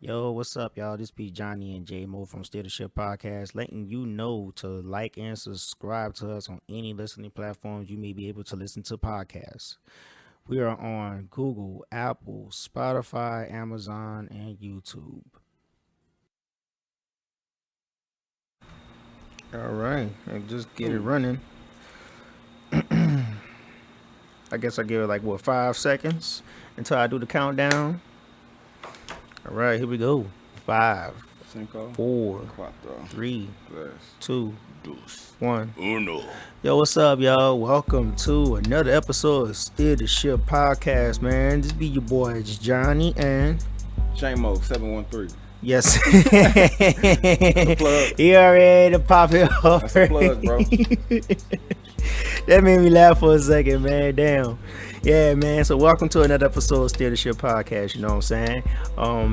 Yo, what's up, y'all? This be Johnny and J Mo from Steer the Ship Podcast, letting you know to like and subscribe to us on any listening platforms you may be able to listen to podcasts. We are on Google, Apple, Spotify, Amazon, and YouTube. All right, and just get it running. I guess I give it like 5 seconds until I do the countdown. All right, here we go. Five, Cinco, four, cuatro, three, tres, two, dos, one. uno. Yo, what's up, y'all? Welcome to another episode of Steer the Ship Podcast, man. This be your boys, Johnny and J-Mo 713. yes, Plug. he already pop it off. That's a plug, bro. That made me laugh for a second, man. Damn. Yeah, man. So welcome to another episode of Steer the Ship Podcast. You know what I'm saying?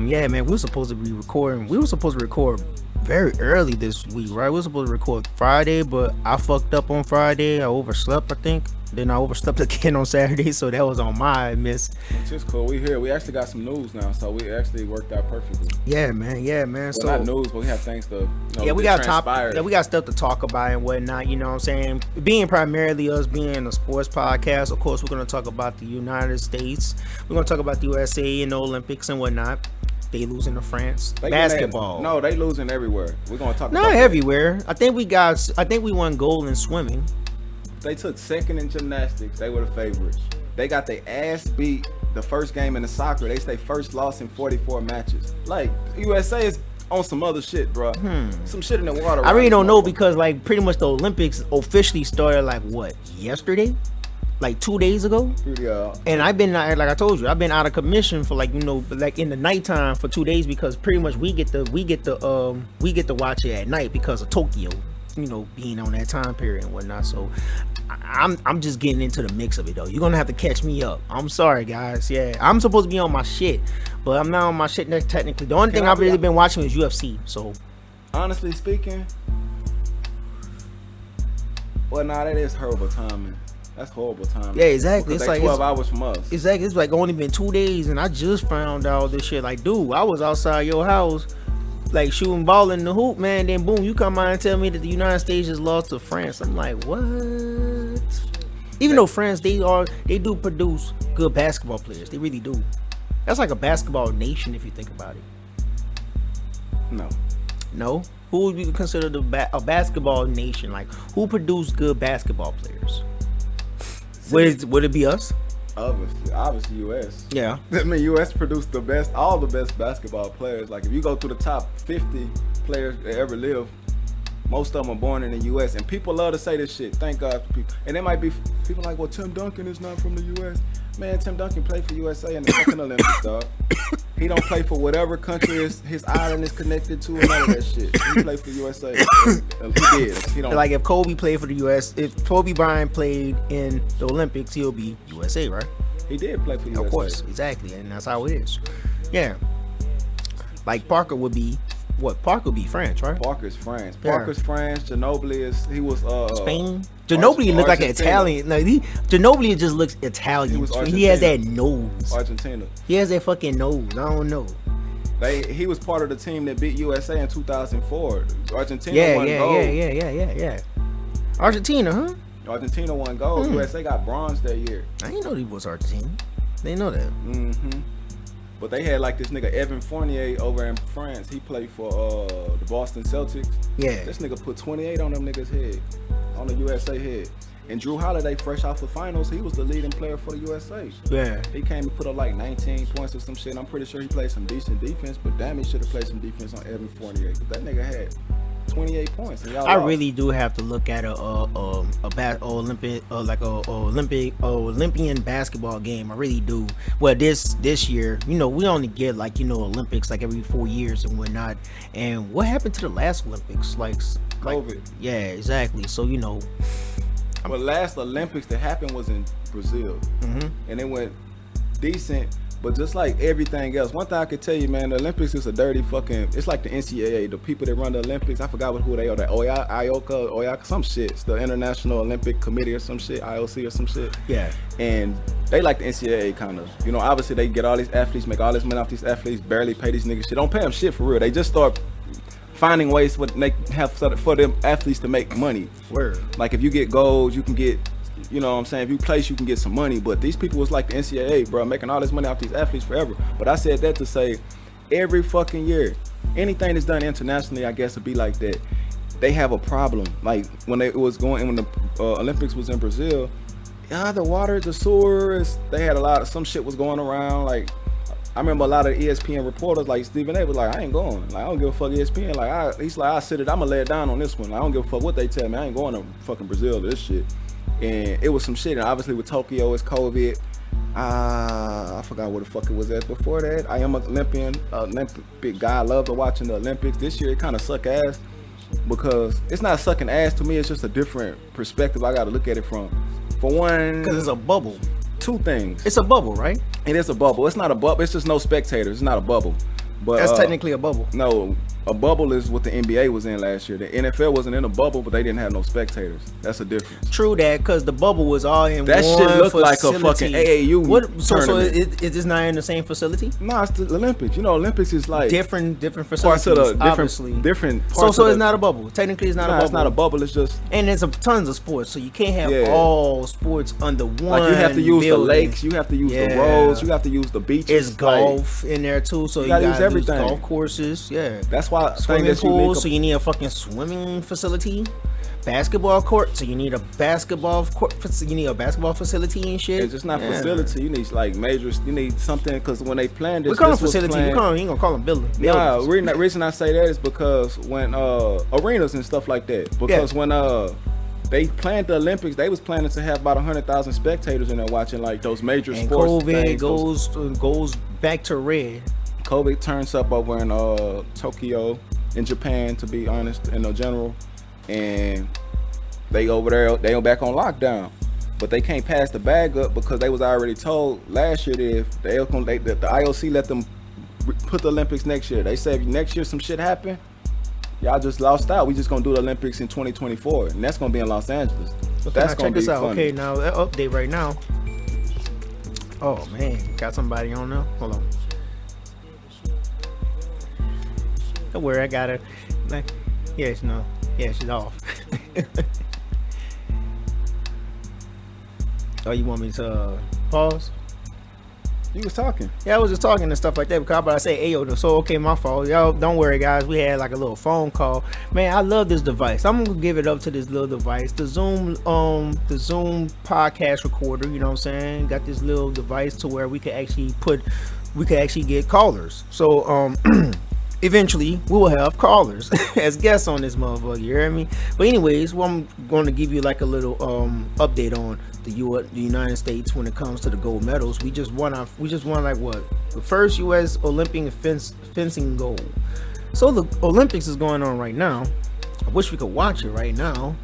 Yeah, man. We were supposed to be recording. We were supposed to record very early this week, right? We were supposed to record Friday, but I fucked up on Friday. I overslept, I think. Then I overslept again on Saturday, so that was on my miss. It's just cool. We here. We actually got some news now, so we actually worked out perfectly. Yeah, man. Yeah, man. Well, not news, but we have things to. Yeah, we got transpire. we got stuff to talk about and whatnot. You know what I'm saying? Being primarily us being a sports podcast, of course, we're gonna talk about the United States. We're gonna talk about the USA and the Olympics and whatnot. They losing to France. Basketball. No, they losing everywhere. We're gonna talk. Not about everywhere. I think we won gold in swimming. They took second in gymnastics. They were the favorites. They got their ass beat the first game in the soccer. They say first loss in 44 matches. Like USA is on some other shit, bro. Some shit in the water. I really don't know because like pretty much the Olympics officially started like what, yesterday? Like 2 days ago? And I've been, like I told you, I've been out of commission for like in the nighttime for 2 days because pretty much we get to watch it at night because of Tokyo, being on that time period and whatnot. So I'm just getting into the mix of it though. You're gonna have to catch me up. I'm sorry, guys. Yeah, I'm supposed to be on my shit, but I'm not on my shit technically. The only thing I've really been watching is UFC. So honestly speaking, well, nah, that is horrible timing. That's horrible timing. Yeah, exactly. It's It's like like 12 hours from us. Exactly. It's like only been 2 days, and I just found out this shit. Like, dude, I was outside your house, like shooting ball in the hoop, man. Then boom, you come out and tell me that the United States just lost to France. I'm like, what? Even though France, they do produce good basketball players. They really do. That's like a basketball nation if you think about it. No. Who would you consider a basketball nation? Like, who produced good basketball players? Would it be us? Obviously, U.S. Yeah. I mean, U.S. produced all the best basketball players. Like, if you go through the top 50 players that ever lived, most of them are born in the U.S. And people love to say this shit. Thank God for people. And there might be people like, well, Tim Duncan is not from the U.S. Man, Tim Duncan played for USA in the fucking Olympics, dog. He don't play for whatever country his island is connected to and none of that shit. He played for USA. He did. He don't. Like if Kobe played for the U.S., if Kobe Bryant played in the Olympics, he'll be USA, right? He did play for USA. Of course, exactly, and that's how it is. Yeah. Like Parker would be what? Parker would be France, right? Parker's France. Yeah. Parker's France. Ginobili was Spain. Ginobili looked like an Italian. Like Ginobili just looks Italian. He has that nose. Argentina. He has that fucking nose. I don't know. He was part of the team that beat USA in 2004. Argentina won gold. Yeah. Argentina, huh? Argentina won gold. USA got bronze that year. I didn't know he was Argentine. They know that. But they had like this nigga Evan Fournier over in France. He played for the Boston Celtics. Yeah. This nigga put 28 on them niggas' head, on the USA head. And Drew Holiday, fresh off the finals, he was the leading player for the USA. Yeah. He came and put up like 19 points or some shit. I'm pretty sure he played some decent defense, but damn, he should have played some defense on Evan Fournier. That nigga had 28 points. And y'all I lost. really do have to look at Olympian basketball game. I really do. Well, this year, we only get like Olympics like every 4 years and whatnot. And what happened to the last Olympics? Like COVID. Yeah, exactly. So Well, last Olympics that happened was in Brazil, and it went decent. But just like everything else, one thing I could tell you, man, the Olympics is a dirty fucking. It's like the NCAA, the people that run the Olympics. I forgot who they are. The IOCA, some shit. It's the International Olympic Committee or some shit, IOC or some shit. Yeah. And they like the NCAA kind of. You know, obviously they get all these athletes, make all this money off these athletes, barely pay these niggas shit. Don't pay them shit for real. They just start finding ways for them athletes to make money. Word. Like if you get gold, you can get. You know what I'm saying? If you place, you can get some money. But these people was like the NCAA, bro, making all this money off these athletes forever. But I said that to say, every fucking year, anything that's done internationally, I guess, would be like that. They have a problem. Like when the Olympics was in Brazil, the water, the sewers, they had some shit was going around. Like I remember a lot of ESPN reporters, like Stephen A, was like, I ain't going. Like I don't give a fuck ESPN. Like he's like, I'ma lay it down on this one. I don't give a fuck what they tell me. I ain't going to fucking Brazil to this shit. And it was some shit, and obviously with Tokyo, it's COVID. I forgot what the fuck it was at before that. I am an Olympic guy. I love watching the Olympics. This year, it kind of suck ass because it's not sucking ass to me. It's just a different perspective I got to look at it from. For one, because it's a bubble. Two things. It's a bubble, right? It is a bubble. It's not a bubble. It's just no spectators. It's not a bubble. But that's technically a bubble. No, a bubble is what the NBA was in last year. The NFL wasn't in a bubble, but they didn't have no spectators. That's a difference. True that, because the bubble was all in that one shit looked facility. Like a fucking AAU So is this not in the same facility? No, it's the Olympics. You know, Olympics is like different facilities. Parts of the obviously different parts. So it's not a bubble. Technically, it's not a bubble. It's not a bubble. It's just and there's tons of sports, so you can't have all sports under one. Like you have to use building. the lakes, you have to use the roads, you have to use the beaches. It's golf in there too, so you gotta use everything. Golf courses, yeah. That's why swimming pool, so you need a fucking swimming facility. Basketball court, so you need a basketball court. You need a basketball facility and shit. It's just not facility. You need like major. You need something because when they planned this, we call them facility. You ain't gonna call them buildings. Nah, the reason I say that is because when arenas and stuff like that. Because when they planned the Olympics, they was planning to have about 100,000 spectators in there watching like those major and sports. COVID goes back to red. COVID turns up over in Tokyo, in Japan, to be honest, in the general. And they over there, they are back on lockdown, but they can't pass the bag up because they was already told last year that if the IOC let them put the Olympics next year. They said if next year some shit happen, y'all just lost out. We just gonna do the Olympics in 2024, and that's gonna be in Los Angeles. So that's gonna be funny. Okay, now that update right now. Oh man, got somebody on now. Hold on. Don't worry, I got her. Yes, no. Yeah, she's off. Oh, you want me to pause? You was talking. Yeah, I was just talking and stuff like that. Because I say, ayo, so okay, my fault. Y'all, don't worry, guys. We had like a little phone call. Man, I love this device. I'm gonna give it up to this little device, the Zoom podcast recorder. You know what I'm saying? Got this little device to where we could actually get callers. So eventually we will have callers as guests on this motherfucker, you hear me? But anyways, I'm going to give you like a little update on the United States when it comes to the gold medals. We just won like what, the first U.S. Olympic fencing gold. So the Olympics is going on right now. I wish we could watch it right now,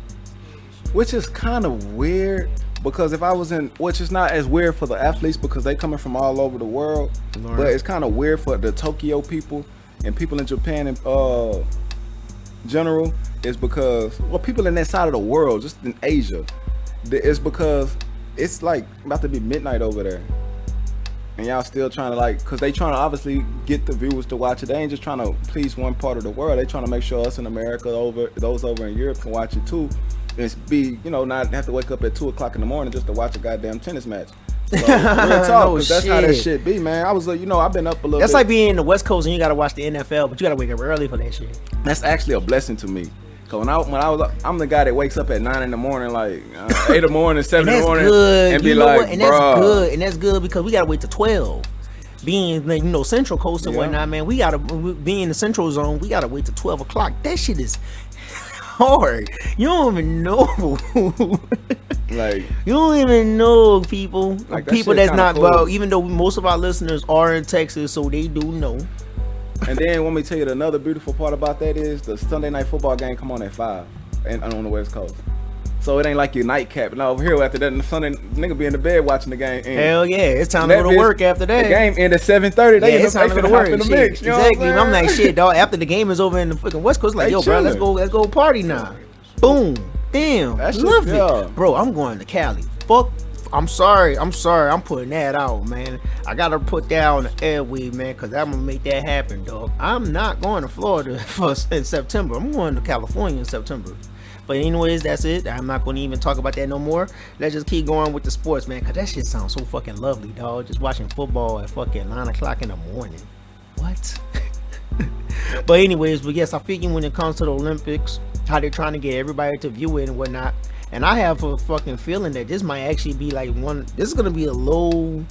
which is kind of weird because if I was which is not as weird for the athletes because they coming from all over the world, but it's kind of weird for the Tokyo people and people in Japan and general, is because people in that side of the world, just in Asia, it's because it's like about to be midnight over there, and y'all still trying to because they trying to obviously get the viewers to watch it. They ain't just trying to please one part of the world. They trying to make sure us in America, those over in Europe, can watch it too, and be not have to wake up at 2:00 in the morning just to watch a goddamn tennis match. So, real talk, no, that's how that shit be, man. I was I've been up a little That's bit. like being in the West Coast and you gotta watch the NFL, but you gotta wake up early for that shit. That's actually a blessing to me. Cause I'm the guy that wakes up at 9 in the morning, like 8 in the morning, 7 in the morning, good. And be like, and that's good, and that's good because we gotta wait to 12. Being Central Coast and whatnot, man, we gotta be in the Central Zone. We gotta wait to 12 o'clock. That shit is hard. You don't even know. Like you don't even know people that's not cool. Well, even though most of our listeners are in Texas, so they do know. And then let me tell you another beautiful part about that is the Sunday night football game come on at 5 and on the West Coast. So it ain't like your nightcap. Now over here after that, the Sunday nigga be in the bed watching the game. Hell yeah, it's time to go to work after that. The game ended at 7:30. Yeah, it's time to go to work. In the mix, you know exactly. what I'm like, shit, dog. After the game is over in the fucking West Coast, like, yo, bro, let's go party now. Boom, damn, love it, bro. I'm going to Cali. Fuck. I'm sorry. I'm putting that out, man. I gotta put that on the airway, man, because I'm gonna make that happen, dog. I'm not going to Florida in September. I'm going to California in September. But anyways, that's it. I'm not gonna even talk about that no more. Let's just keep going with the sports, man, because that shit sounds so fucking lovely, dog. Just watching football at fucking 9 o'clock in the morning. What? But anyways, yes, I figure when it comes to the Olympics, how they're trying to get everybody to view it and whatnot. And I have a fucking feeling that this might actually be like this is gonna be a low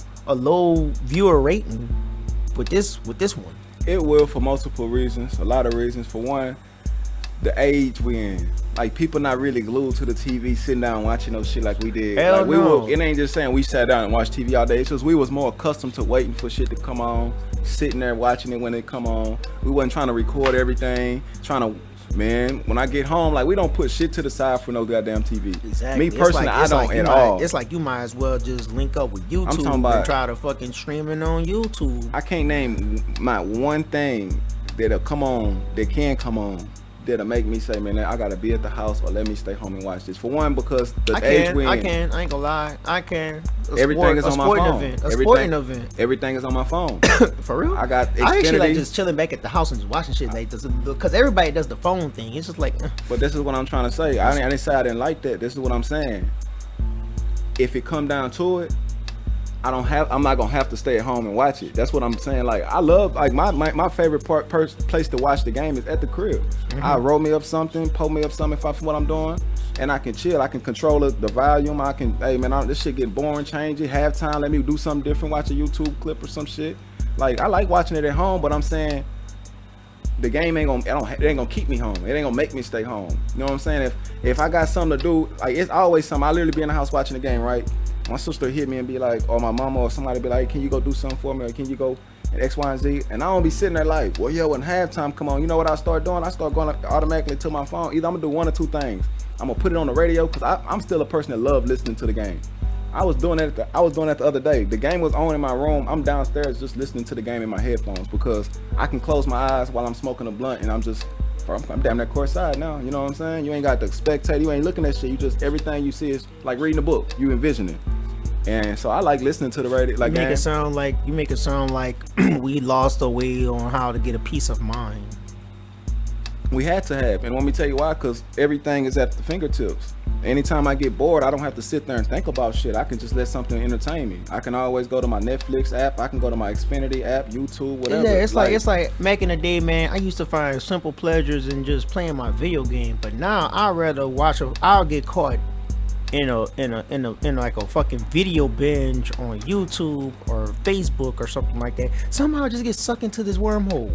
viewer rating with this one. It will for multiple reasons, a lot of reasons. For one, the age we in. Like, people not really glued to the TV, sitting down watching no shit like we did. Hell like, no. It ain't just saying we sat down and watched TV all day. It's just we was more accustomed to waiting for shit to come on, sitting there watching it when it come on. We wasn't trying to record everything, man, when I get home, like, we don't put shit to the side for no goddamn TV. Exactly. Me personally, I don't at all. It's like you might as well just link up with YouTube and try to fucking stream it on YouTube. I can't name my one thing that'll come on, that can come on, that'll make me say, man, I gotta be at the house or let me stay home and watch this. For one, because the age we're in. I ain't gonna lie. I can. Everything is on my phone. A sporting event. Everything is on my phone. For real? I got Xfinity. I actually like just chilling back at the house and just watching shit like this, because everybody does the phone thing. It's just like. But this is what I'm trying to say. I didn't say I didn't like that. This is what I'm saying. If it come down to it, I'm not gonna have to stay at home and watch it. That's what I'm saying. Like, I love, like, my favorite place to watch the game is at the crib. Mm-hmm. I roll me up something, pull me up something for what I'm doing, and I can chill. I can control the volume. I can, hey man, this shit get boring, change it, halftime, let me do something different, watch a YouTube clip or some shit. Like, I like watching it at home, but I'm saying the game it ain't gonna keep me home. It ain't gonna make me stay home. You know what I'm saying? If I got something to do, like, it's always something. I literally be in the house watching the game, right? My sister hit me and be like, or my mama or somebody be like, can you go do something for me, or can you go and X, Y, and Z? And I don't be sitting there like, well, yo, when halftime come on, you know what I start doing? I start going automatically to my phone. Either I'm gonna do one or two things. I'm gonna put it on the radio, because I'm still a person that love listening to the game. I was doing that the other day. The game was on in my room. I'm downstairs just listening to the game in my headphones, because I can close my eyes while I'm smoking a blunt, and I'm damn near courtside now. You know what I'm saying? You ain't got to spectate. You ain't looking at shit. You just, everything you see is like reading a book. You envision it. And so I like listening to the radio. Like, you make it sound like we lost the way on how to get a peace of mind. We had to have, and let me tell you why. Because everything is at the fingertips. Anytime I get bored, I don't have to sit there and think about shit. I can just let something entertain me. I can always go to my Netflix app. I can go to my Xfinity app, YouTube, whatever. Yeah, it's like back in the day, man. I used to find simple pleasures in just playing my video game, but now I'd rather I'll get caught in like a fucking video binge on YouTube or Facebook or something like that. Somehow I just get sucked into this wormhole,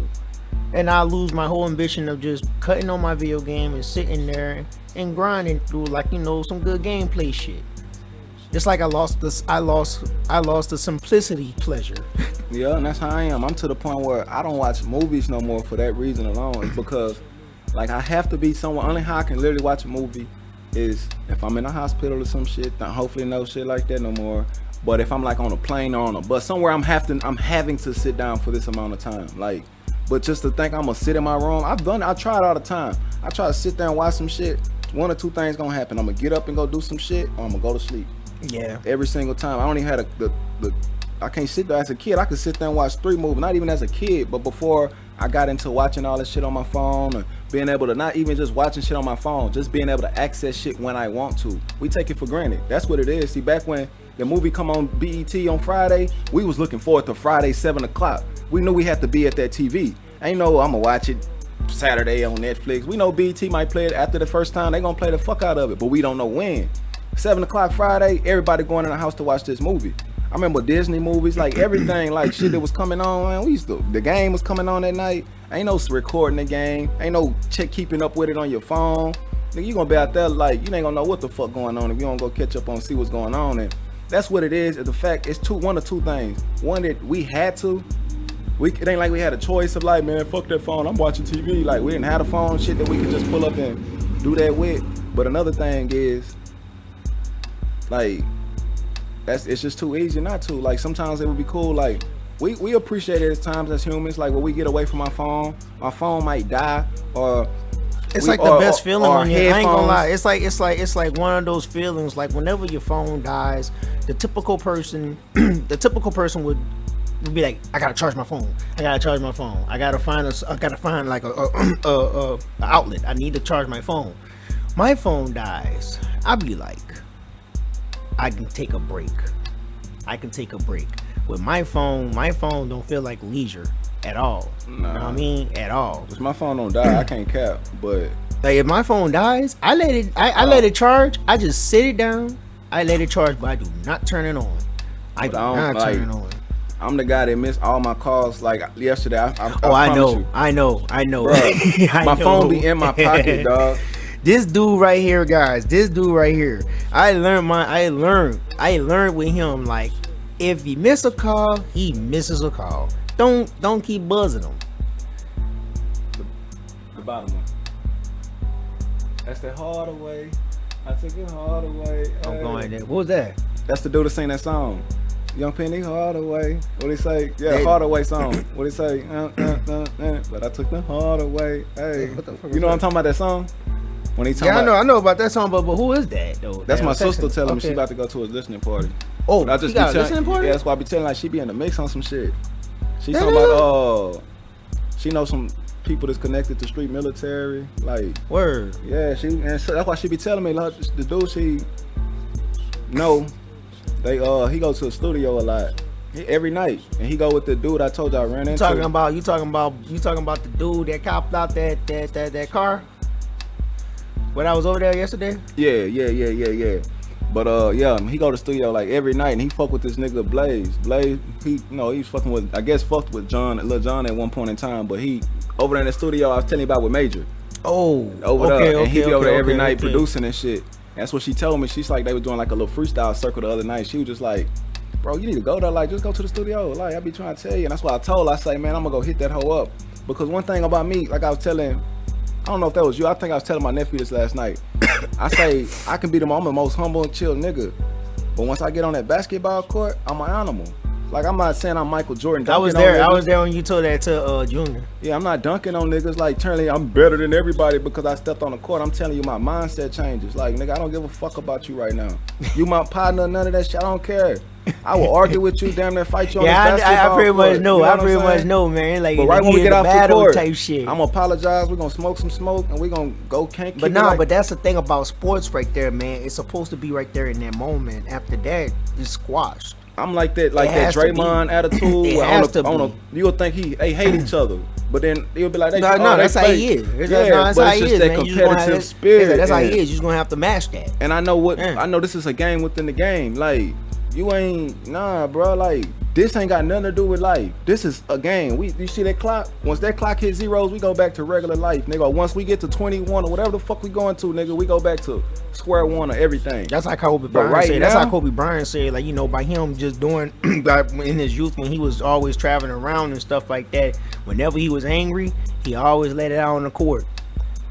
and I lose my whole ambition of just cutting on my video game and sitting there and grinding through, like, you know, some good gameplay shit. Just like I lost the simplicity pleasure. Yeah, and that's how I am. I'm to the point where I don't watch movies no more for that reason alone. It's because, like, I have to be somewhere. Only how I can literally watch a movie is if I'm in a hospital or some shit. Hopefully no shit like that no more. But if I'm like on a plane or on a bus somewhere, I'm having to sit down for this amount of time. Like, but just to think I'm gonna sit in my room, I try it all the time. I try to sit there and watch some shit. One or two things gonna happen. I'm gonna get up and go do some shit, or I'm gonna go to sleep. Yeah. Every single time. I don't even have I can't sit there as a kid. I could sit there and watch 3 movies, not even as a kid, but before I got into watching all this shit on my phone, and being able to, not even just watching shit on my phone, just being able to access shit when I want to. We take it for granted. That's what it is. See, back when the movie come on BET on Friday, we was looking forward to Friday 7 o'clock. We knew we had to be at that TV. Ain't no, I'm gonna watch it Saturday on Netflix. We know BET might play it after the first time. They gonna play the fuck out of it, but we don't know when. 7 o'clock Friday, everybody going in the house to watch this movie. I remember Disney movies, like everything, like shit that was coming on, man. The game was coming on that night. Ain't no recording the game. Ain't no keeping up with it on your phone. Nigga, you gonna be out there like, you ain't gonna know what the fuck going on if you don't go catch up on see what's going on. And that's what it is. The fact, it's one or two things. One, that we had to. It ain't like we had a choice of like, man, fuck that phone, I'm watching TV. Like, we didn't have a phone shit that we could just pull up and do that with. But another thing is, like it's just too easy not to. Like sometimes it would be cool. Like we appreciate it at times as humans. Like when we get away from our phone might die, or it's like the best feeling on your. I ain't gonna lie. It's like one of those feelings. Like whenever your phone dies, the typical person would be like, I gotta charge my phone. I gotta find like a outlet. I need to charge my phone. My phone dies. I'll be like, I can take a break. With my phone don't feel like leisure at all. Nah. You know what I mean? At all. If my phone don't die, I can't cap. But like if my phone dies, I let it charge. I just sit it down. I let it charge, but I do not turn it on. I turn it on. I'm the guy that missed all my calls. Like yesterday, I know. Bruh, my phone be in my pocket, dog. This dude right here, guys. I learned with him. Like, if he miss a call, he misses a call. Don't keep buzzing him. The bottom one. That's the harder way. I took it harder way. I'm going there. What was that? That's the dude that sang that song. Young Penny, harder way. What he say? Yeah, harder way song. What he say? But I took the harder way. Hey, what the fuck? You know what I'm talking about, that song? When he talking I know about that song, but who is that though? That's my sister telling me she about to go to a listening party. Oh, I just got a listening party? Yeah, that's why I be telling like she be in the mix on some shit. She talking about she knows some people that's connected to street military. Like word. Yeah, and so that's why she be telling me like the dude she know. He goes to the studio a lot every night, and he go with the dude I told you I ran into. You talking about the dude that copped out that car when I was over there yesterday? Yeah. But he go to the studio like every night, and he fuck with this nigga Blaze. He's fucking with, I guess fucked with Lil John at one point in time, but he over there in the studio I was telling you about with Major. Oh, over there, and he be over there every night producing and shit. That's what she told me. She's like, they were doing like a little freestyle circle the other night. She was just like, bro, you need to go there. Like, just go to the studio. Like, I be trying to tell you. And that's why I told her, I say, man, I'm going to go hit that hoe up. Because one thing about me, like I was telling, I don't know if that was you. I think I was telling my nephew this last night. I say, I'm the most humble and chill nigga. But once I get on that basketball court, I'm an animal. Like, I'm not saying I'm Michael Jordan. I was there when you told that to Junior. Yeah, I'm not dunking on niggas like turning I'm better than everybody because I stepped on the court. I'm telling you, my mindset changes. Like, nigga, I don't give a fuck about you right now. You my partner, none of that shit. I don't care. I will argue with you, damn near fight you on the basketball I pretty court. much know. You know I pretty much know, man. Like, but right when we get off the court, type shit. I'm gonna apologize. We're gonna smoke some smoke and we're gonna go can't. But but that's the thing about sports right there, man. It's supposed to be right there in that moment. After that, it's squashed. I'm like that Draymond attitude. You'll think they hate each other, but then you'll be like, that's how he is. That's how he is, man. Competitive spirit. That's how he is. You're just gonna have to match that. And I know I know this is a game within the game. Like, you ain't bro. Like, this ain't got nothing to do with life. This is a game. You see that clock? Once that clock hits zeros, we go back to regular life, nigga. Once we get to 21 or whatever the fuck we going to, nigga, we go back to square one of everything. That's like Kobe Bryant said. That's how Kobe Bryant said, like, you know, by him just doing in his youth when he was always traveling around and stuff like that. Whenever he was angry, he always let it out on the court.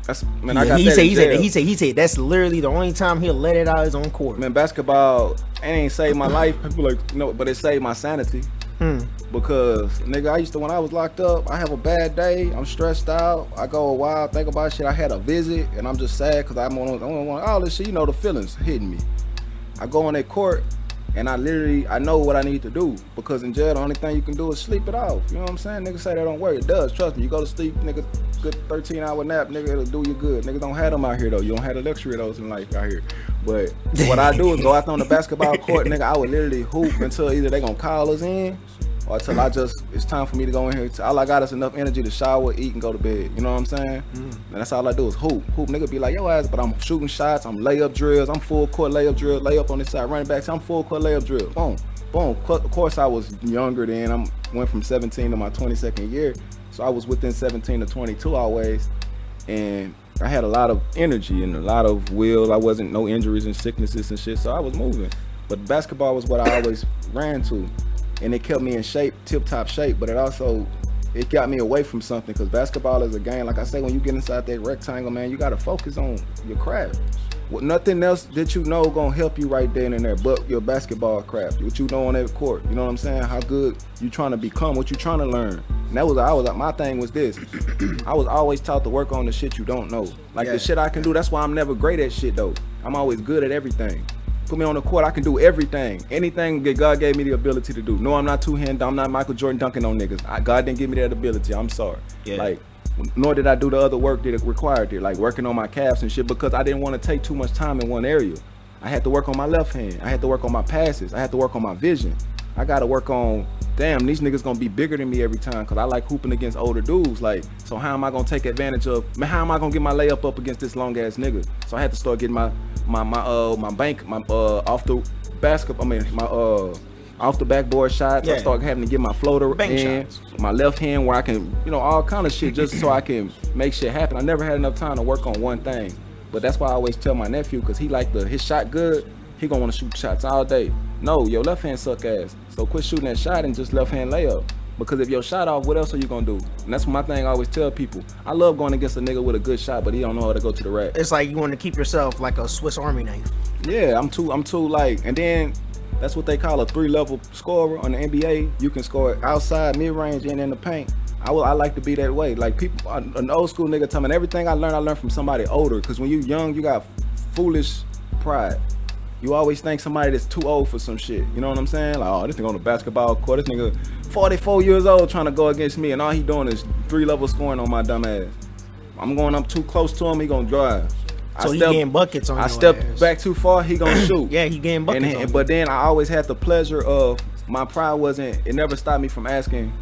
He said that's literally the only time he'll let it out is on court. Man, basketball ain't saved my life. People like, no, but it saved my sanity. Because nigga, when I was locked up, I have a bad day, I'm stressed out, I go a while, think about shit. I had a visit and I'm just sad because I don't want all this shit, you know, the feelings hitting me. I go on that court and I know what I need to do, because in jail the only thing you can do is sleep it off. You know what I'm saying? Niggas say that don't work. It does, trust me. You go to sleep, nigga, good 13-hour nap, nigga, it'll do you good. Niggas don't have them out here though. You don't have the luxury of those in life out here. But what I do is go out there on the basketball court, nigga, I would literally hoop until either they gonna call us in or until it's time for me to go in here. All I got is enough energy to shower, eat, and go to bed. You know what I'm saying? And that's all I do is hoop. Nigga be like, yo ass, but I'm shooting shots, I'm layup drills, I'm full court layup drill, layup on this side, running back, I'm full court layup drill. Boom, boom. Of course I was younger then. Went from 17 to my 22nd year. So I was within 17 to 22 always. And I had a lot of energy and a lot of will. I wasn't no injuries and sicknesses and shit, so I was moving. But basketball was what I always ran to. And it kept me in shape, tip-top shape, but it got me away from something, because basketball is a game. Like I say, when you get inside that rectangle, man, you got to focus on your craft. Nothing else that you know gonna help you right then and there but your basketball craft, what you know on that court. You know what I'm saying? How good you trying to become, what you trying to learn. And my thing was this. I was always taught to work on the shit you don't know. Like the shit I can do, that's why I'm never great at shit though. I'm always good at everything. Put me on the court, I can do everything. Anything that God gave me the ability to do. No, I'm not two-handed, I'm not Michael Jordan dunking on niggas. God didn't give me that ability, I'm sorry. Yeah. Like, nor did I do the other work that it required it, like working on my calves and shit, because I didn't want to take too much time in one area. I had to work on my left hand. I had to work on my passes. I had to work on my vision. I got to work on, damn, these niggas going to be bigger than me every time because I like hooping against older dudes. Like, so how am I going to take advantage of, how am I going to get my layup up against this long-ass nigga? So I had to start getting my off the basketball, off the backboard shots. I started having to get my floater in, my left hand where I can, all kind of shit just so I can make shit happen. I never had enough time to work on one thing. But that's why I always tell my nephew, because he like his shot good, he gonna want to shoot shots all day. No, your left hand suck ass. So quit shooting that shot and just left hand layup. Because if your shot off, what else are you gonna do? And that's my thing I always tell people. I love going against a nigga with a good shot, but he don't know how to go to the rack. It's like you want to keep yourself like a Swiss Army knife. Yeah, I'm too like, and then that's what they call a 3-level scorer on the NBA. You can score outside, mid-range, and in the paint. I like to be that way. Like people, an old school nigga tell me everything I learned from somebody older. Because when you young, you got foolish pride. You always think somebody that's too old for some shit. You know what I'm saying? Like, oh, this nigga on the basketball court. This nigga 44 years old trying to go against me, and all he doing is 3-level scoring on my dumb ass. I'm going up too close to him, he gonna drive. So he getting buckets on I step back too far, he gonna shoot. Yeah, he getting buckets on But then I always had the pleasure of, my pride it never stopped me from asking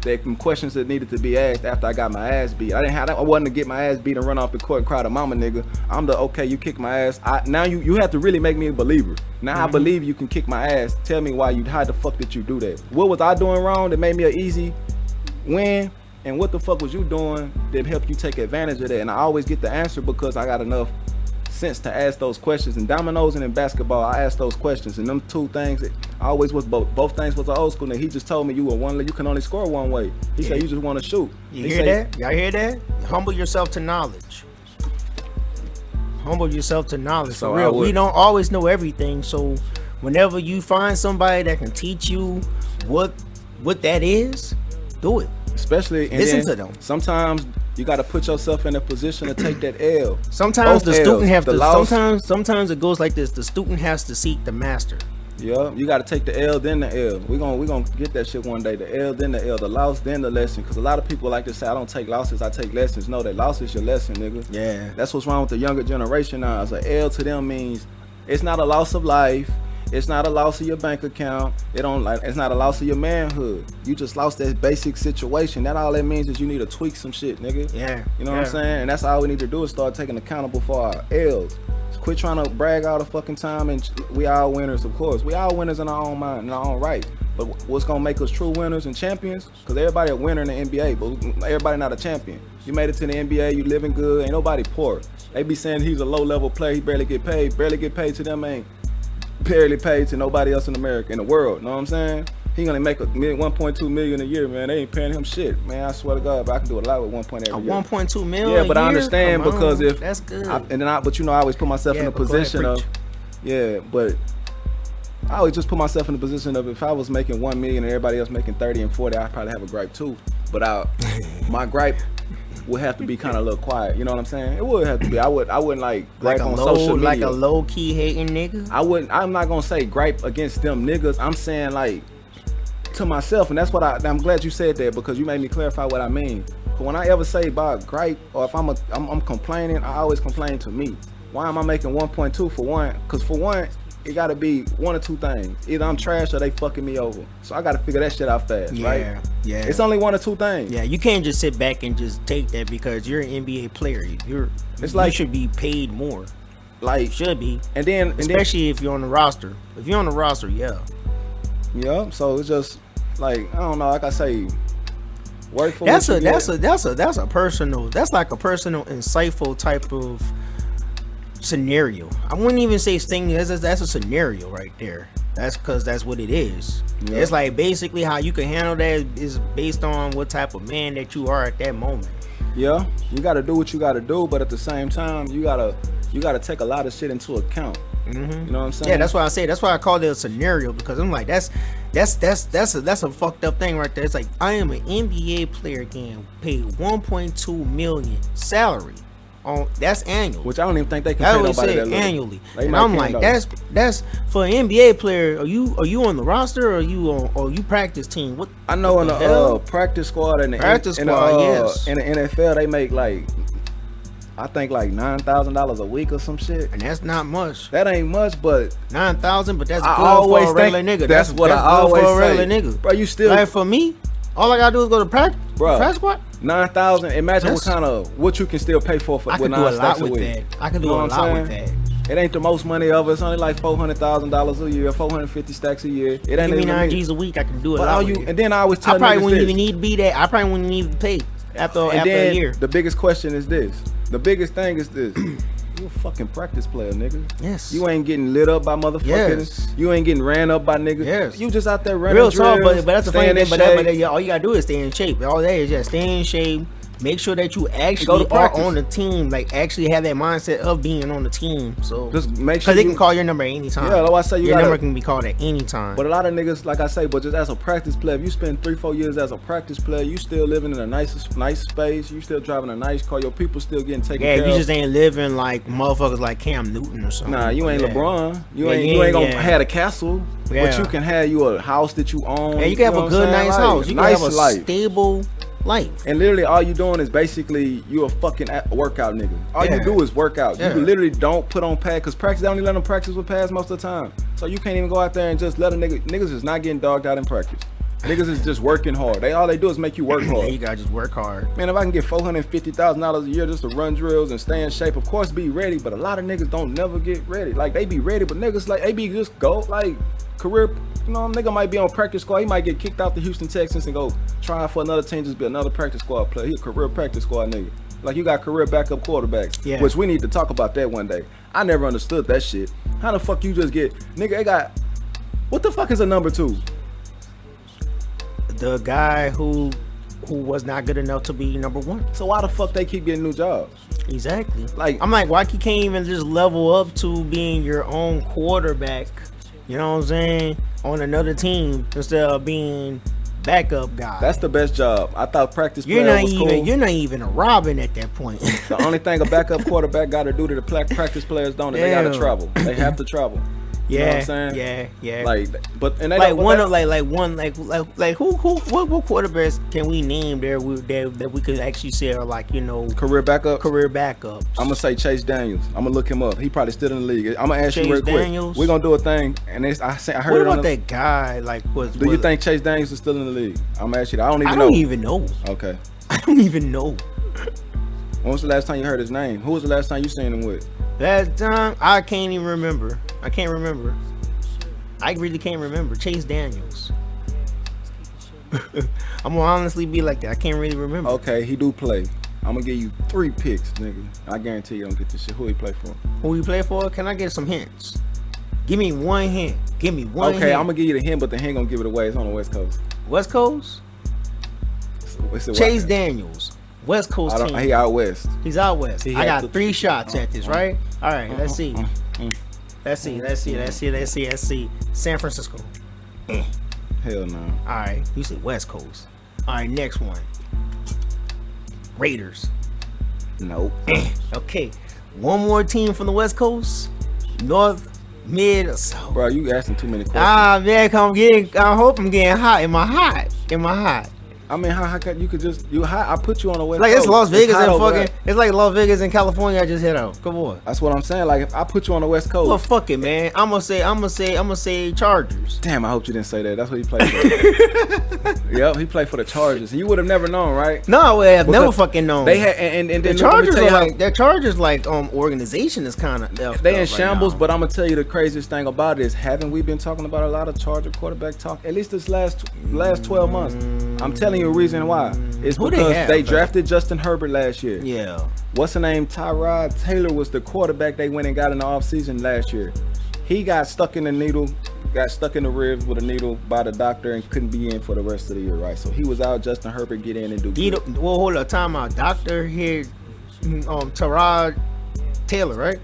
the questions that needed to be asked after I got my ass beat. I wasn't to get my ass beat and run off the court and cry to mama nigga. I'm the, okay, you kick my ass. Now you have to really make me a believer. Now I believe you can kick my ass. Tell me how the fuck did you do that? What was I doing wrong that made me an easy win? And what the fuck was you doing that helped you take advantage of that? And I always get the answer because I got enough sense to ask those questions. In dominoes and in basketball, I asked those questions. And them two things, I always was both things was an old school. And he just told me you can only score one way. He said you just want to shoot. You hear that? Y'all hear that? Humble yourself to knowledge. Humble yourself to knowledge. So for real, we don't always know everything. So whenever you find somebody that can teach you what that is, do it. Especially listen to them. Sometimes you got to put yourself in a position to take that L. Sometimes the student have to. Sometimes it goes like this: the student has to seek the master. Yeah, you got to take the L then the L. We gonna get that shit one day. The L then the L, the loss then the lesson. Because a lot of people like to say, I don't take losses, I take lessons. No, that loss is your lesson, nigga. Yeah, that's what's wrong with the younger generation now. It's a L to them means it's not a loss of life. It's not a loss of your bank account. It's not a loss of your manhood. You just lost that basic situation. That all that means is you need to tweak some shit, nigga. Yeah. You know what I'm saying? And that's all we need to do is start taking accountable for our L's. Quit trying to brag all the fucking time and we all winners, of course. We all winners in our own mind, in our own right. But what's gonna make us true winners and champions? Because everybody a winner in the NBA, but everybody not a champion. You made it to the NBA, you living good, ain't nobody poor. They be saying he's a low-level player, he barely get paid to them, ain't barely paid to nobody else in America, in the world, know what I'm saying? He gonna make 1.2 million a year, man. They ain't paying him shit, man. I swear to God, but I can do a lot with 1.2 million. Yeah, but I understand because if that's good. But I always put myself in a position of, but I always just put myself in the position of if I was making 1 million and everybody else making 30 and 40, I'd probably have a gripe too. But my gripe would have to be kind of a little quiet, you know what I'm saying? It would have to be. I wouldn't like gripe on social media. Like a low key hating nigga. I'm not gonna say gripe against them niggas. I'm saying like to myself, and that's what I'm glad you said that because you made me clarify what I mean. But when I ever say about gripe or if I'm complaining, I always complain to me. Why am I making 1.2 for one? Because for one, it gotta be one or two things. Either I'm trash or they fucking me over. So I gotta figure that shit out fast, right? Yeah. It's only one or two things. Yeah, you can't just sit back and just take that because you're an NBA player. You should be paid more. Like should be. Especially if you're on the roster. If you're on the roster, yeah. Yeah. So it's just like I don't know. Like I say, work for that's like a personal insightful type of scenario. I wouldn't even say sting. That's a scenario right there. That's because that's what it is. Yep. It's like basically how you can handle that is based on what type of man that you are at that moment. Yeah, you got to do what you got to do, but at the same time, you gotta you got to take a lot of shit into account. Mm-hmm. You know what I'm saying? Yeah, that's why I say. That's why I called it a scenario, because I'm like, that's a fucked up thing right there. It's like, I am an NBA player getting paid 1.2 million salary. That's annual. Which I don't even think they can pay nobody that little. Annually. And I'm like, that's for an NBA player. Are you on the roster, or are you practice team? What I know in the practice squad and yes. In the NFL they make like, I think like $9,000 a week or some shit. And that's not much. That ain't much, but 9,000, but that's good for a regular nigga. That's what I always say. For a regular nigga. Bro, you still like, for me, all I gotta do is go to practice. Bro, practice squad. 9,000. Imagine what you can still pay for I can do a lot with that. I can do a lot with that. It ain't the most money ever. It's only like $400,000 a year, 450 stacks a year. It ain't give me even 9 G's a week. I can do a lot with it. And then I always tell I probably wouldn't even need to be that. I probably wouldn't even need to pay after a year. The biggest question is this. The biggest thing is this. You a fucking practice player, nigga. Yes. You ain't getting lit up by motherfuckers. Yes. You ain't getting ran up by niggas. Yes. You just out there running real drills, talk, but that's the funny thing. But all all you gotta do is stay in shape. All that is just stay in shape. Make sure that you actually are on the team. Like, actually have that mindset of being on the team. So just make sure because they can call your number at any time. Yeah, like I say, your number can be called at any time. But a lot of niggas, like I say, but just as a practice player, if you spend 3-4 years as a practice player, you still living in a nice space. You still driving a nice car. Your people still getting taken care of. Yeah, you just ain't living like motherfuckers like Cam Newton or something. Nah, you ain't LeBron. You ain't gonna have a castle. Yeah. But you can have you a house that you own. Yeah, you can have a good, nice house. You can have a stable life. And literally all you doing is basically you a fucking workout nigga. All you do is work out. You literally don't put on pads, because practice, they only let them practice with pads most of the time. So you can't even go out there and just let a niggas is not getting dogged out in practice. Niggas is just working hard. All they do is make you work hard. Yeah, you gotta just work hard. Man, if I can get $450,000 a year just to run drills and stay in shape, of course be ready, but a lot of niggas don't never get ready. Like, they be ready, but niggas like, they be just go, like, career, you know, nigga might be on practice squad. He might get kicked out the Houston Texans and go try for another team, just be another practice squad player. He a career practice squad nigga. Like, you got career backup quarterbacks, which we need to talk about that one day. I never understood that shit. How the fuck you just get, nigga, they got, what the fuck is a number 2? The guy who was not good enough to be number 1. So why the fuck they keep getting new jobs? Exactly. Like, I'm like, why you can't even just level up to being your own quarterback? You know what I'm saying? On another team instead of being backup guy. That's the best job. I thought practice player was cool. You're not even a Robin at that point. The only thing a backup quarterback got to do to the practice players don't. They got to travel. They have to travel. You know what I'm saying? Yeah. Like, but and they like one of what quarterbacks can we name that we could actually say are, like, you know, career backups? Career backups. I'm gonna say Chase Daniels. I'm gonna look him up. He probably still in the league. I'm gonna ask Chase you real quick. Daniels? We're gonna do a thing, and I heard. What about that guy? Like, do you think Chase Daniels is still in the league? I'm gonna ask you that. I don't even know. Okay. I don't even know. When was the last time you heard his name? Who was the last time you seen him with? Last time, I can't even remember. I can't remember. I really can't remember. Chase Daniels. I'm gonna honestly be like that. I can't really remember. Okay, he do play. I'm gonna give you 3 picks, nigga. I guarantee you don't get this shit. Who he play for? Who he play for? Can I get some hints? Give me one hint. Give me one hint. Okay, I'm gonna give you the hint, but the hint gonna give it away. It's on the West Coast. West Coast? Chase Daniels. West Coast team. He out west. He's out west. I got 3 shots at this, right? All right, let's see. Let's see. San Francisco. Hell no. All right, you said West Coast. All right, next one. Raiders. Nope. Okay, one more team from the West Coast. North, mid, or south. Bro, you asking too many questions. Man, I hope I'm getting hot. Am I hot? I mean, how you could just I put you on the West like Coast. It's Las Vegas and fucking. It's like Las Vegas and California. I just hit out. Come on. That's what I'm saying. Like, if I put you on the West Coast. Well, fuck it, man. I'm gonna say Chargers. Damn, I hope you didn't say that. That's what he played for. Yep, he played for the Chargers. And you would have never known, right? No, I would have never fucking known. They had and then the Chargers are like their Chargers organization is kind of they in shambles. But I'm gonna tell you the craziest thing about it is, haven't we been talking about a lot of Charger quarterback talk at least this last 12 months? I'm telling you a reason why. It's because they drafted Justin Herbert last year. Yeah. What's the name? Tyrod Taylor was the quarterback they went and got in the offseason last year. He got stuck in the ribs with a needle by the doctor and couldn't be in for the rest of the year, right? So he was out. Justin Herbert get in and do good. Well, hold up, time out. Doctor here, Tyrod Taylor, right?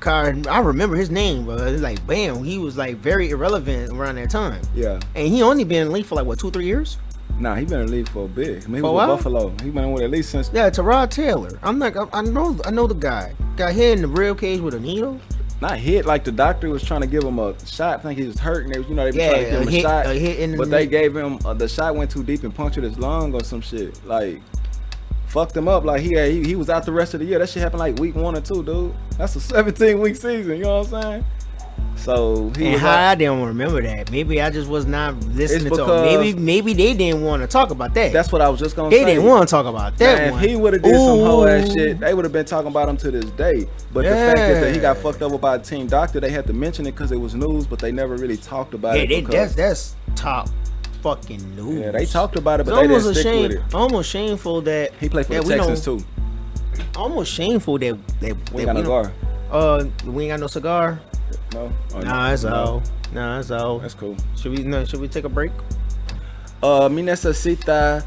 I remember his name, bro. It's like, bam, he was like very irrelevant around that time. Yeah. And he only been in the league for like what, 2-3 years? Nah, he been in the league for a bit. I mean, he For a was with while? Buffalo. He been in with at least since. Yeah, Tyrod Taylor. I know the guy. Got hit in the rib cage with a needle. Not hit, like the doctor was trying to give him a shot. I think he was hurt, and they, they were trying to give him a shot. A hit in the but they gave him the shot went too deep and punctured his lung or some shit. Like, fucked him up. Like he was out the rest of the year. That shit happened like week 1 or 2, dude. That's a 17-week season. You know what I'm saying? So he and was how out. I didn't remember that. Maybe I just was not listening to him. Maybe they didn't want to talk about that. That's what I was just gonna they say. They didn't want to talk about that. Man, if he would have did some whole ass shit, they would have been talking about him to this day. But the fact is that he got fucked up by a team doctor, they had to mention it because it was news, but they never really talked about it. Yeah, that's top fucking news. Yeah, they talked about it, but it's they didn't stick with it. Almost shameful that he played for the Texans too. Almost shameful that we ain't got no cigar. We ain't got no cigar. No. Nah, it's all. Nah, it's all. That's cool. Should we take a break? Mi necesita.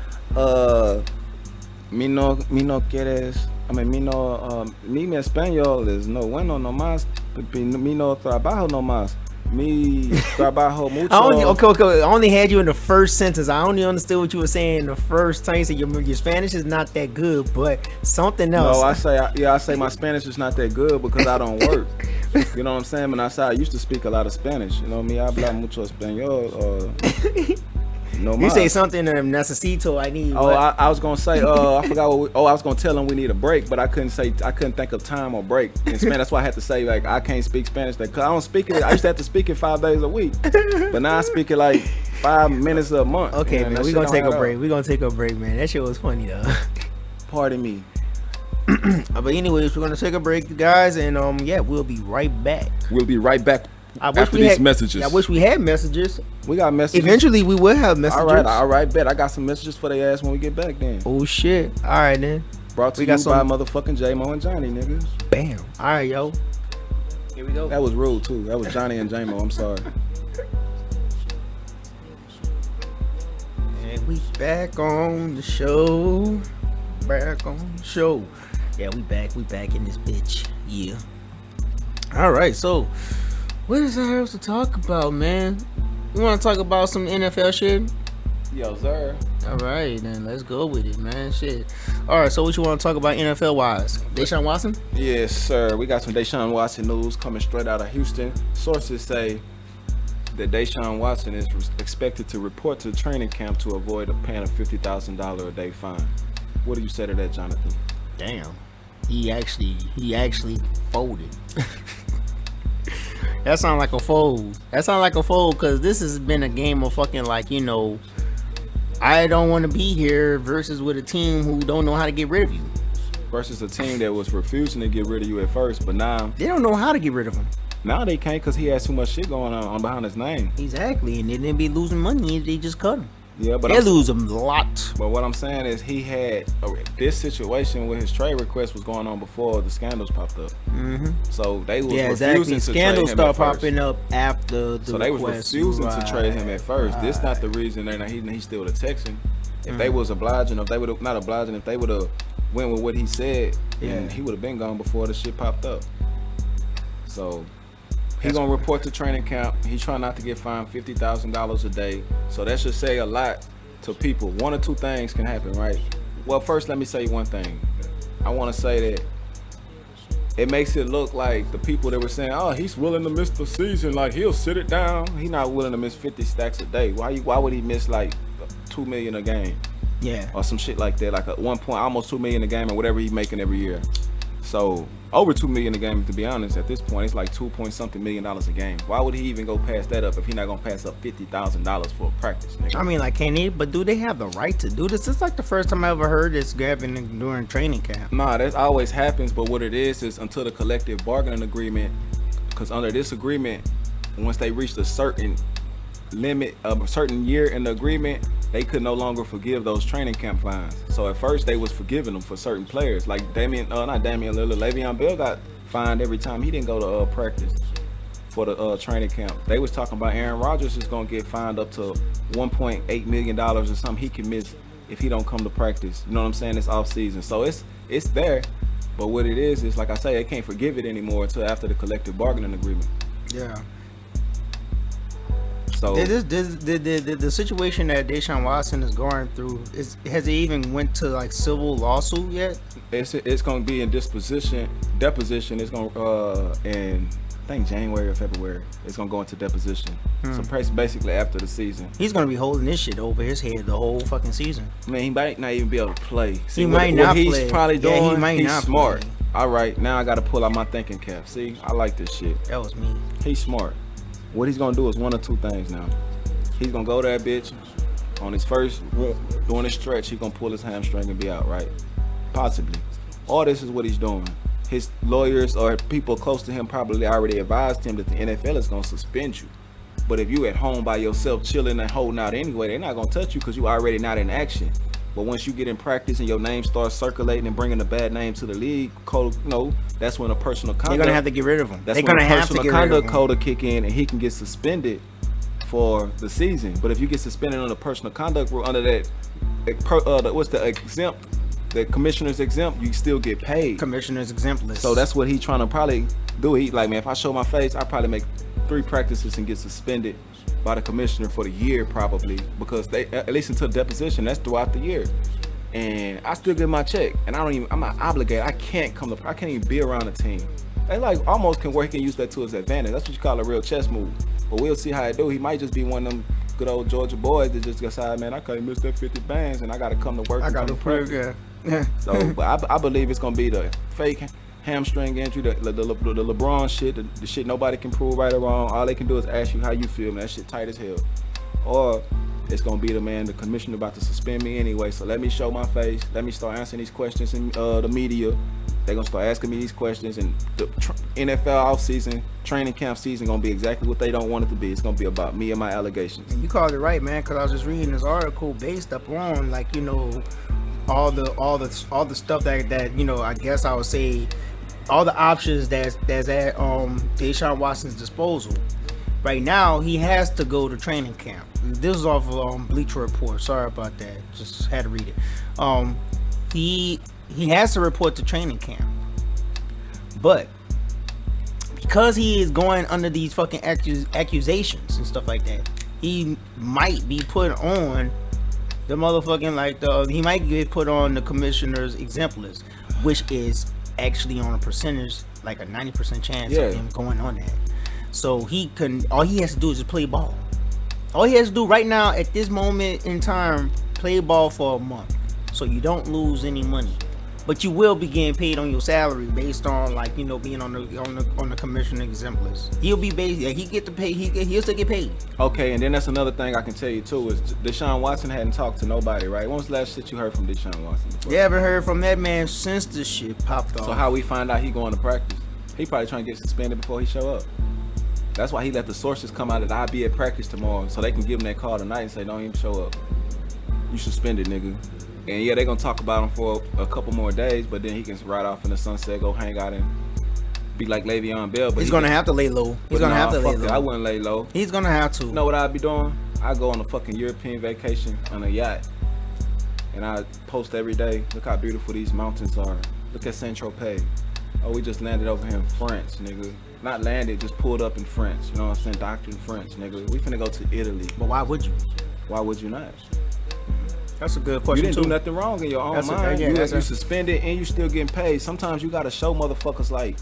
Mi no quieres. I mean, mi español es no bueno nomás. Mi no trabajo nomás. Mi trabajo mucho. I only had you in the first sentence. I only understood what you were saying the first time. You said your Spanish is not that good, but something else. No, I say my Spanish is not that good because I don't work. You know what I'm saying? When I say I used to speak a lot of Spanish. You know, me habla mucho español. No you say something that necesito. I need. Oh, I was gonna say. I forgot what. I was gonna tell him we need a break, but I couldn't think of time or break in Spanish. That's why I had to say like I can't speak Spanish. Cause I don't speak it. I used to have to speak it 5 days a week, but now I speak it like 5 minutes a month. Okay, man, we're gonna take a break. We're gonna take a break, man. That shit was funny though. Pardon me. But anyways, we're gonna take a break, guys, and we'll be right back. We'll be right back. I wish we had messages. I wish we had messages. We got messages. Eventually, we will have messages. All right, bet. I got some messages for their ass when we get back then. Oh, shit. All right, then. Brought to you by motherfucking J-Mo and Johnny, niggas. Bam. All right, yo. Here we go. That was rude, too. That was Johnny and J-Mo. I'm sorry. And we back on the show. Yeah, we back in this bitch. Yeah. All right, so what is there else to talk about, man? You want to talk about some NFL shit? Yo, sir. All right, then let's go with it, man. Shit. All right, so what you want to talk about NFL wise? Deshaun Watson? Yes, sir. We got some Deshaun Watson news coming straight out of Houston. Sources say that Deshaun Watson is expected to report to training camp to avoid paying a $50,000 a day fine. What do you say to that, Jonathan? Damn. He actually folded. That sound like a fold. Because this has been a game of fucking like, I don't want to be here versus with a team who don't know how to get rid of you. Versus a team that was refusing to get rid of you at first, but now they don't know how to get rid of him. Now they can't because he has too much shit going on behind his name. Exactly, and then they be losing money if they just cut him. Yeah, but they lose a lot. But what I'm saying is he had this situation with his trade request was going on before the scandals popped up. Mm-hmm. So they was exactly. refusing to Scandals trade him start popping up after the So they was refusing to trade him at first. Right. This not the reason he's still a Texan. If they was obliging, if they would have not obliging, if they would have went with what he said, then he would have been gone before the shit popped up. So he's gonna report to training camp. He's trying not to get fined $50,000 a day. So that should say a lot to people. One or two things can happen, right? Well, first let me say one thing. I want to say that it makes it look like the people that were saying, "Oh, he's willing to miss the season, like he'll sit it down." He's not willing to miss 50 stacks a day. Why would he miss like $2 million a game? Yeah. Or some shit like that, like at one point almost $2 million a game or whatever he's making every year. So over $2 million a game, to be honest, at this point it's like $2.something million a game. Why would he even go pass that up if he's not gonna pass up $50,000 for a practice, nigga? I mean, like, can he? But do they have the right to do this? It's like the first time I ever heard this happening during training camp. Nah, that always happens. But what it is until the collective bargaining agreement, because under this agreement, once they reached a certain limit of a certain year in the agreement, they could no longer forgive those training camp fines. So at first they was forgiving them for certain players, like Le'Veon Bell got fined every time he didn't go to practice for the training camp. They was talking about Aaron Rodgers is gonna get fined up to $1.8 million or something he can miss if he don't come to practice. You know what I'm saying? It's off season, so it's there. But what it is like I say, they can't forgive it anymore until after the collective bargaining agreement. Yeah. So the situation that Deshaun Watson is going through has it even went to like civil lawsuit yet? It's gonna be in deposition. It's gonna in I think January or February. It's gonna go into deposition. So basically after the season. He's gonna be holding this shit over his head the whole fucking season. I mean, he might not even be able to play. See, he might not play. He's probably doing. Yeah, he might he's not smart. Play. All right, now I gotta pull out my thinking cap. See, I like this shit. That was me. He's smart. What he's gonna do is one or two things now. He's gonna go to that bitch on his first doing his stretch. He's gonna pull his hamstring and be out, right? Possibly. All this is what he's doing. His lawyers or people close to him probably already advised him that the NFL is gonna suspend you. But if you at home by yourself chilling and holding out anyway, they're not gonna touch you because you already not in action. But once you get in practice and your name starts circulating and bringing a bad name to the league, that's when a personal conduct. They're gonna have to get rid of him. That's when a personal conduct code will kick in, and he can get suspended for the season. But if you get suspended on the personal conduct rule under that, the commissioner's exempt, you still get paid. Commissioner's exempt list. So that's what he's trying to probably do. He like, man, if I show my face, I probably make 3 practices and get suspended by the commissioner for the year probably, because they at least until deposition, that's throughout the year. And I still get my check, and I'm not obligated. I can't even be around the team. They like almost can work and use that to his advantage. That's what you call a real chess move. But we'll see how it do. He might just be one of them good old Georgia boys that just decide, man, I can't miss that 50 bands and I got to come to work. I got to practice. Yeah. So, but I believe it's gonna be the fake hamstring injury, the LeBron shit, the shit nobody can prove right or wrong. All they can do is ask you how you feel, man. That shit tight as hell. Or it's gonna be the commissioner about to suspend me anyway. So let me show my face. Let me start answering these questions in the media. They're gonna start asking me these questions, and the NFL offseason, training camp season, gonna be exactly what they don't want it to be. It's gonna be about me and my allegations. And you called it right, man. Because I was just reading this article based upon all the stuff that I guess I would say all the options that's at Deshaun Watson's disposal. Right now, he has to go to training camp. This is off of Bleacher Report. Sorry about that. Just had to read it. He has to report to training camp, but because he is going under these fucking accusations and stuff like that, he might be put on the motherfucking he might get put on the commissioner's exempt list, which is actually on a percentage, like a 90% chance of him going on that. So all he has to do is just play ball. All he has to do right now at this moment in time, play ball for a month, so you don't lose any money. But you will be getting paid on your salary based on being on the commissioner exempt list. He'll be he get to pay. He'll still get paid. Okay, and then that's another thing I can tell you too is Deshaun Watson hadn't talked to nobody, right? When was the last shit you heard from Deshaun Watson? You haven't heard from that man since this shit popped off. So how we find out he going to practice? He probably trying to get suspended before he show up. That's why he let the sources come out that I'll be at practice tomorrow, so they can give him that call tonight and say don't even show up. You suspended, nigga. And yeah, they're gonna talk about him for a couple more days, but then he can ride off in the sunset, go hang out and be like Le'Veon Bell. But he's gonna have to lay low. He's gonna have to lay low. I wouldn't lay low. He's gonna have to. You know what I'd be doing? I go on a fucking European vacation on a yacht, and I post every day. Look how beautiful these mountains are. Look at Saint-Tropez. Oh, we just landed over here in France, nigga. Not landed, just pulled up in France. You know what I'm saying? Doctor in French, nigga. We finna go to Italy. But why would you? Why would you not? That's a good question. You didn't do nothing wrong in your own mind. You suspended and you still getting paid. Sometimes you gotta show motherfuckers like,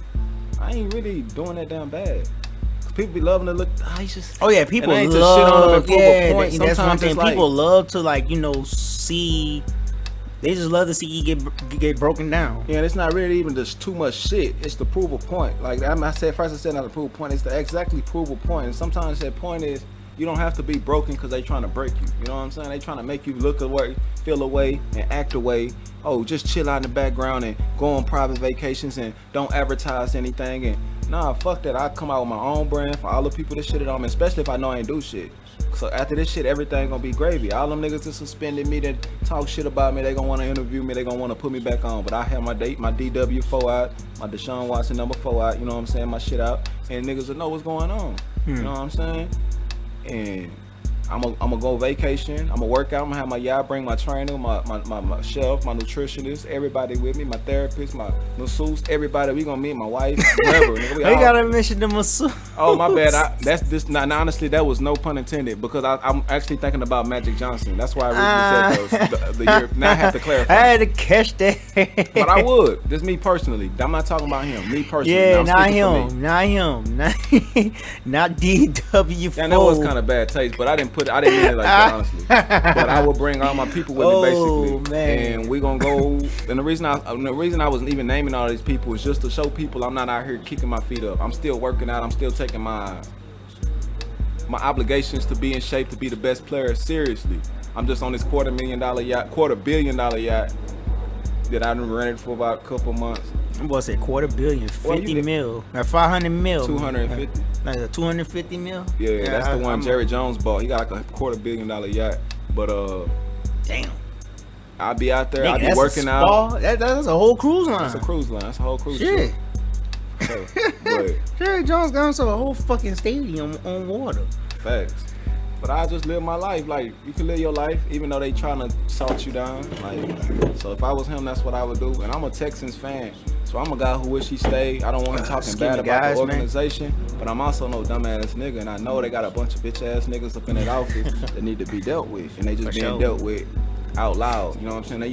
I ain't really doing that damn bad. Cause people be loving to look. Oh yeah, people love. Shit on them and prove a point. That's one thing. Like, people love to see. They just love to see you get broken down. Yeah, and it's not really even just too much shit. It's to prove a point. Like I said not to prove a point. It's to exactly prove a point. And sometimes that point is, you don't have to be broken because they trying to break you. You know what I'm saying? They trying to make you look away, feel away, and act away. Oh, just chill out in the background and go on private vacations and don't advertise anything. And nah, fuck that. I come out with my own brand for all the people that shitted on me, especially if I know I ain't do shit. So after this shit, everything gonna be gravy. All them niggas that suspended me, that talk shit about me, they gonna wanna interview me, they gonna wanna put me back on. But I have my DW4 out, my Deshaun Watson number 4 out, you know what I'm saying, my shit out, and niggas will know what's going on. You know what I'm saying? And I'm gonna go vacation. I'm gonna work out. I'm gonna have I bring my trainer, my chef, my nutritionist, everybody with me, my therapist, my masseuse, everybody. We gonna meet my wife, whoever. Nigga, You gotta mention the masseuse. Oh my bad. That's this. Now, honestly, that was no pun intended because I'm actually thinking about Magic Johnson. That's why I originally said those. The year. Now I have to clarify. I had to catch that. But I would. Just me personally. I'm not talking about him. Me personally. Yeah, not him. Not DW4. And that was kind of bad taste, but I didn't mean it like that, honestly. But I would bring all my people with me, basically. Man. And we gonna go. And the reason I wasn't even naming all these people is just to show people I'm not out here kicking my feet up. I'm still working out. I'm still taking my obligations to be in shape to be the best player seriously. I'm just on this $250 million yacht that I've been rented for about a couple months. I'm about to say $250 million, 50 mil, or 500 mil. 250. Like a 250 mil? Yeah, that's the one Jerry Jones bought. He got like a $250 million yacht. But damn. I'll be out there. Nigga, I'll be working out. That's a whole cruise line. That's a cruise line. That's a whole cruise shit. So, but Jerry Jones got himself a whole fucking stadium on water. Facts. But I just live my life. Like, you can live your life even though they trying to salt you down. Like, so if I was him, that's what I would do. And I'm a Texans fan, so I'm a guy who wish he stayed. I don't want him talking bad about the organization, but I'm also no dumbass nigga, and I know they got a bunch of bitch ass niggas up in that office that need to be dealt with, and they just being dealt with out loud. You know what I'm saying? They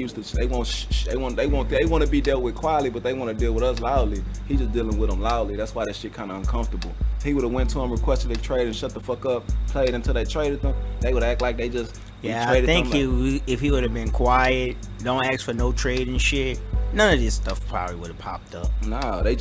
want to be dealt with quietly, but they want to deal with us loudly. He just dealing with them loudly. That's why that shit kind of uncomfortable. He would have went to him, requested a trade, and shut the fuck up, played until they traded them. They would act like they just I think if he would have been quiet, don't ask for no trade and shit, none of this stuff probably would have popped up. Nah, they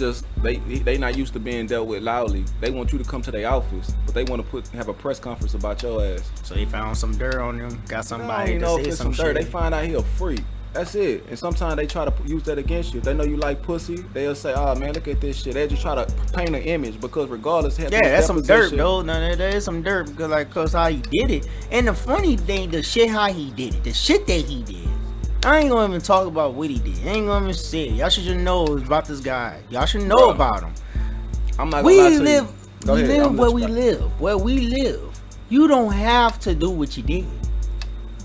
not used to being dealt with loudly. They want you to come to their office, but they want to have a press conference about your ass. So they found some dirt on him, got somebody to say some dirt. shit. They find out he a freak. That's it. And sometimes they try to use that against you. If they know you like pussy, they'll say, "Oh man, look at this shit." They just try to paint an image because regardless, that's some dirt, though. No, there is some dirt because how he did it. And the funny thing, the shit how he did it, the shit that he did. I ain't gonna even talk about what he did. I ain't gonna even say it. Y'all should just know about this guy. Y'all should know about him. I'm not gonna lie to you. We live where we live. Where we live. You don't have to do what you did.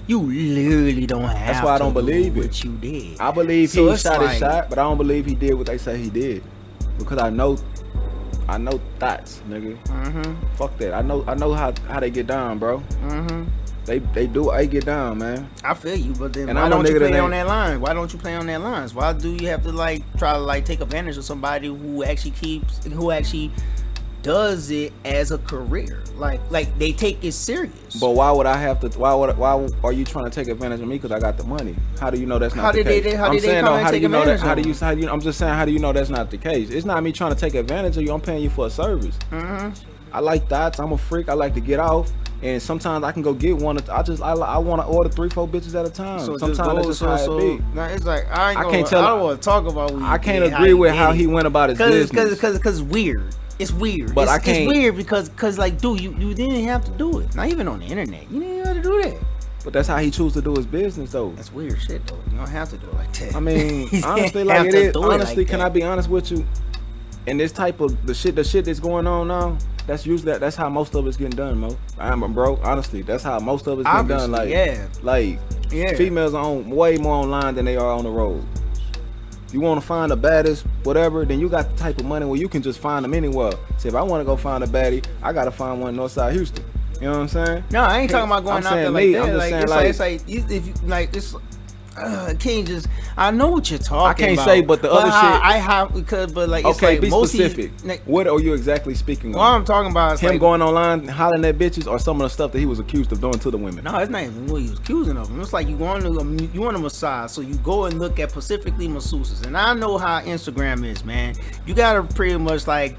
You literally don't have to. That's why I don't believe what you did. I believe he shot his shot, but I don't believe he did what they say he did. Because I know thoughts, nigga. Fuck that. I know how they get down, bro. They get down, man. I feel you, but then why don't you play on that line? Why don't you play on that lines? Why do you have to try to take advantage of somebody who actually does it as a career? Like they take it serious. But why would I have to? Why are you trying to take advantage of me? Because I got the money. How do you know that's not the case? How do you know that? I'm just saying, how do you know that's not the case? It's not me trying to take advantage of you. I'm paying you for a service. I like thoughts. I'm a freak. I like to get off. And sometimes I can go get one. I want to order 3-4 bitches at a time. So sometimes that's just how it be. Now it's like I don't want to talk about. I can't agree with how he went about his business. Because it's weird. It's weird. But it's weird because dude, you didn't have to do it. Not even on the internet. You didn't have to do that. But that's how he chose to do his business, though. That's weird shit, though. You don't have to do it like that. I mean, honestly, like it is. Honestly, can I be honest with you? In this type of the shit that's going on now, that's how most of it's getting done, Mo. Bro, honestly, that's how most of it's getting done. Females are way more online than they are on the road. You want to find the baddest, whatever, then you got the type of money where you can just find them anywhere. See, if I want to go find a baddie, I got to find one Northside Houston. You know what I'm saying? No, I ain't talking about going out there like that. Can't just. I know what you're talking about. I can't say, but the other shit. I have but like it's okay, be specific. What are you exactly speaking on? What I'm talking about is him going online hollering at bitches, or some of the stuff that he was accused of doing to the women. No, it's not even what he was accusing of them. It's like you want a massage, so you go and look at specifically masseuses. And I know how Instagram is, man. You gotta pretty much like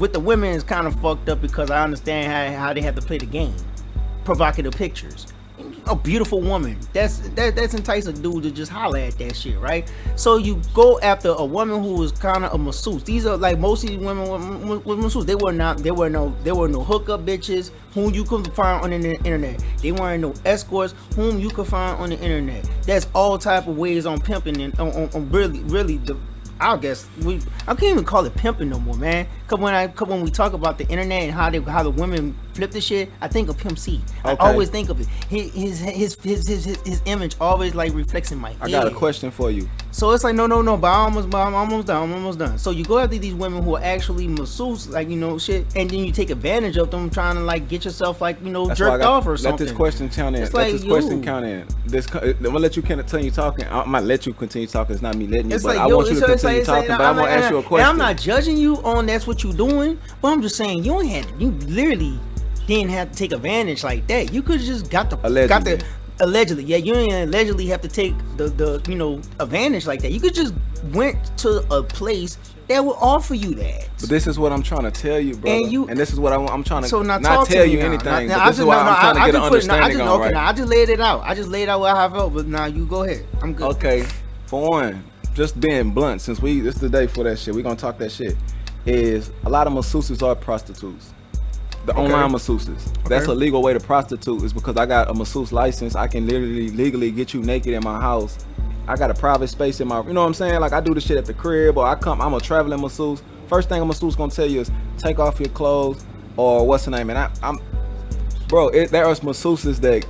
with the women is kind of fucked up because I understand how they have to play the game. Provocative pictures. A beautiful woman that's entice a dude to just holler at that shit, right? So you go after a woman who is kind of a masseuse. These are like most of these women with masseuse. There were no hookup bitches whom you could find on the internet. They weren't no escorts whom you could find on the internet. That's all type of ways on pimping and on really I guess I can't even call it pimping no more, man. Cause when we talk about the internet and how the women flip the shit, I think of Pimp C. I always think of it. His image always like reflects in my head. I got a question for you. So it's like no, but I'm almost done. So you go after these women who are actually masseuse, like shit, and then you take advantage of them trying to like get yourself like jerked off or something. Let this question count in. I'm gonna let you continue talking. I might let you continue talking. It's not me letting you, but I want you to continue talking. But I'm gonna ask you a question. I'm not judging you on that's what you're doing, but I'm just saying you literally didn't have to take advantage like that. You could just got the allegedly, yeah, you didn't allegedly have to take the advantage like that. You could just went to a place that would offer you that. But this is what I'm trying to tell you, brother. And this is what I'm trying to not tell you anything. This is why I'm trying to get an understanding on, right? Now I just laid it out. I just laid out what I felt, but now you go ahead. I'm good. Okay, for one, just being blunt, since this is the day for that shit, we gonna talk that shit. Is a lot of masseuses are prostitutes. The online masseuses. That's a legal way to prostitute, is because I got a masseuse license. I can literally legally get you naked in my house. I got a private space in my, you know what I'm saying? Like I do the shit at the crib, or I'm a traveling masseuse. First thing a masseuse gonna tell you is take off your clothes, or what's the name? And there are masseuses that,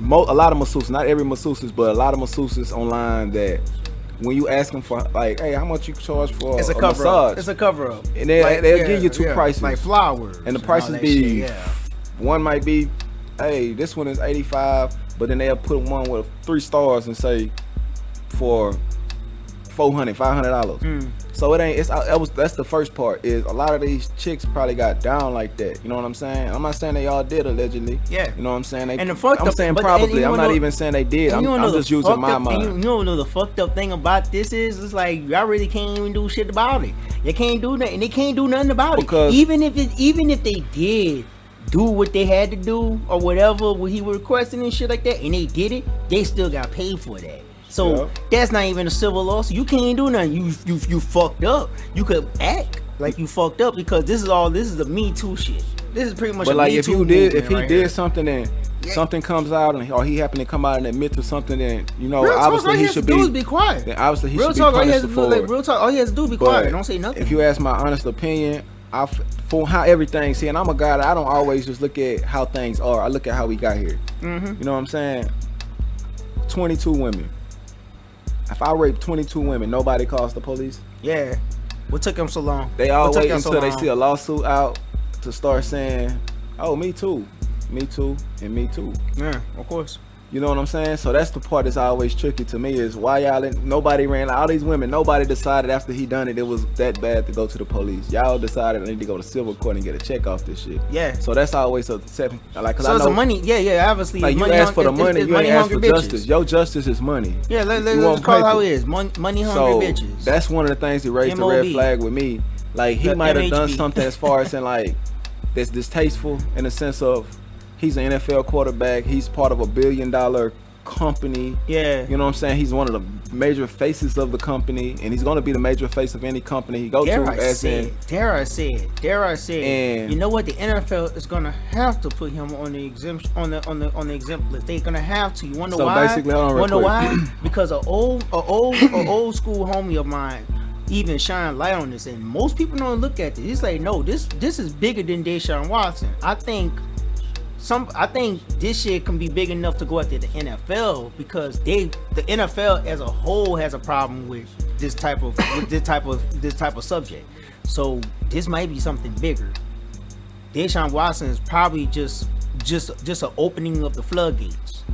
a lot of masseuses, not every masseuses, but a lot of masseuses online that when you ask them for like, hey, how much you charge for a massage? It's a cover up. And they'll give you two prices. Like flowers. And the prices be, one might be, hey, this one is $85, but then they'll put one with 3 stars and say for $500. So it ain't, that's the first part, is a lot of these chicks probably got down like that. You know what I'm saying? I'm not saying they all did already. Yeah. You know what I'm saying? I'm saying probably. I'm not even saying they did. I'm just using my mind. You know the fucked up thing about this is, it's like y'all really can't even do shit about it. You can't do nothing. They can't do nothing about it. Even if they did do what they had to do or whatever, what he was requesting and shit like that, and they did it, they still got paid for that. So that's not even a civil lawsuit. You can't do nothing. You fucked up. You could act like you fucked up, because this is the Me Too shit. This is pretty much. But like if he did something and something comes out, or he happened to come out and admit to something, then obviously he should be quiet. Then obviously he should be punished for it. Real talk. All he has to do is be quiet. Don't say nothing. If you ask my honest opinion, for how everything, and I'm a guy that I don't always just look at how things are. I look at how we got here. You know what I'm saying? 22 women. If I rape 22 women, nobody calls the police? Yeah. What took them so long? They all wait until they see a lawsuit out to start saying, oh, me too, and me too. Yeah, of course. You know what I'm saying? So that's the part that's always tricky to me, is why nobody ran, all these women, nobody decided after he done it was that bad to go to the police. Y'all decided I need to go to civil court and get a check off this shit. Yeah. So that's always a seven, like, cause so I know, it's a money, obviously. Like you ask for the money, you ain't ask for justice. Your justice is money. Yeah, let's call it how it is. Money hungry bitches. That's one of the things that raised the red flag with me. Like he might have done something as far as in like that's distasteful in the sense of he's an NFL quarterback. He's part of $1 billion company. Yeah. You know what I'm saying? He's one of the major faces of the company, and he's going to be the major face of any company he goes to. Dare I say. And you know what? The NFL is going to have to put him on the exemption on the exempt list. They're going to have to. You wonder why? Basically, why? Because an old school homie of mine even shine light on this, and most people don't look at this. He's like, no, this is bigger than Deshaun Watson. I think this shit can be big enough to go after the NFL, because the NFL as a whole has a problem with this type of subject. So this might be something bigger. Deshaun Watson is probably just an opening of the floodgates.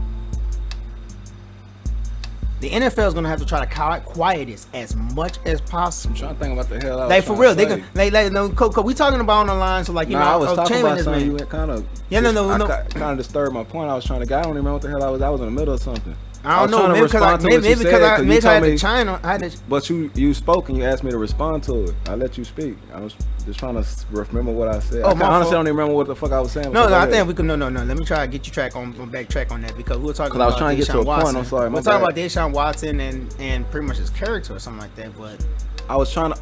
The NFL is gonna have to try to quiet this as much as possible. I'm trying to think about the hell I was like for real. They gonna we talking about on the line, so like I was talking about something. You kind of kind of disturbed my point. I was trying to. I don't even remember what the hell I was. I was in the middle of something. I don't know. Maybe because I had to China. But you spoke and you asked me to respond to it. I let you speak. I was just trying to remember what I said. I honestly don't even remember what the fuck I was saying. I think we can. No. Let me try to get you backtrack on that, because we were talking about. I was trying to get to a point. I'm sorry. We're talking about Deshaun Watson and pretty much his character or something like that. But I was trying to.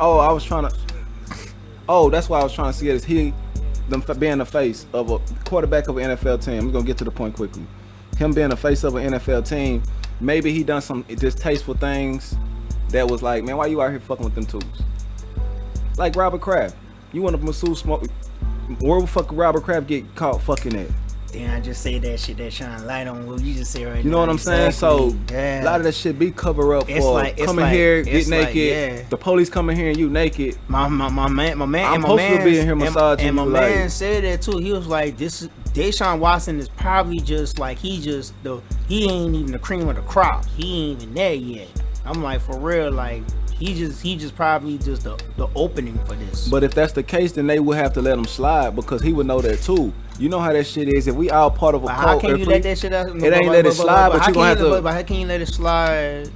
That's why I was trying to see it. Is he being the face of a quarterback of an NFL team? We're gonna get to the point quickly. Him being the face of an NFL team, maybe he done some distasteful things that was like, man, why you out here fucking with them tools? Like Robert Kraft. You want to masseuse smoke? Where the fuck Robert Kraft get caught fucking at? Then I just say that shit that shine light on what you just say right now. You know what I'm saying? So a lot of that shit be cover up for coming here, get naked. The police coming here and you naked. My man, I'm supposed to be in here massaging. And my man said that too. He was like, "This Deshaun Watson is probably just like he ain't even the cream of the crop. He ain't even there yet." I'm like, for real, like. He just probably just the opening for this. But if that's the case, then they would have to let him slide because he would know that too. You know how that shit is. If we all part of a cult, how can you let that shit out? It ain't let it slide, but you gonna have to. But how can you let it slide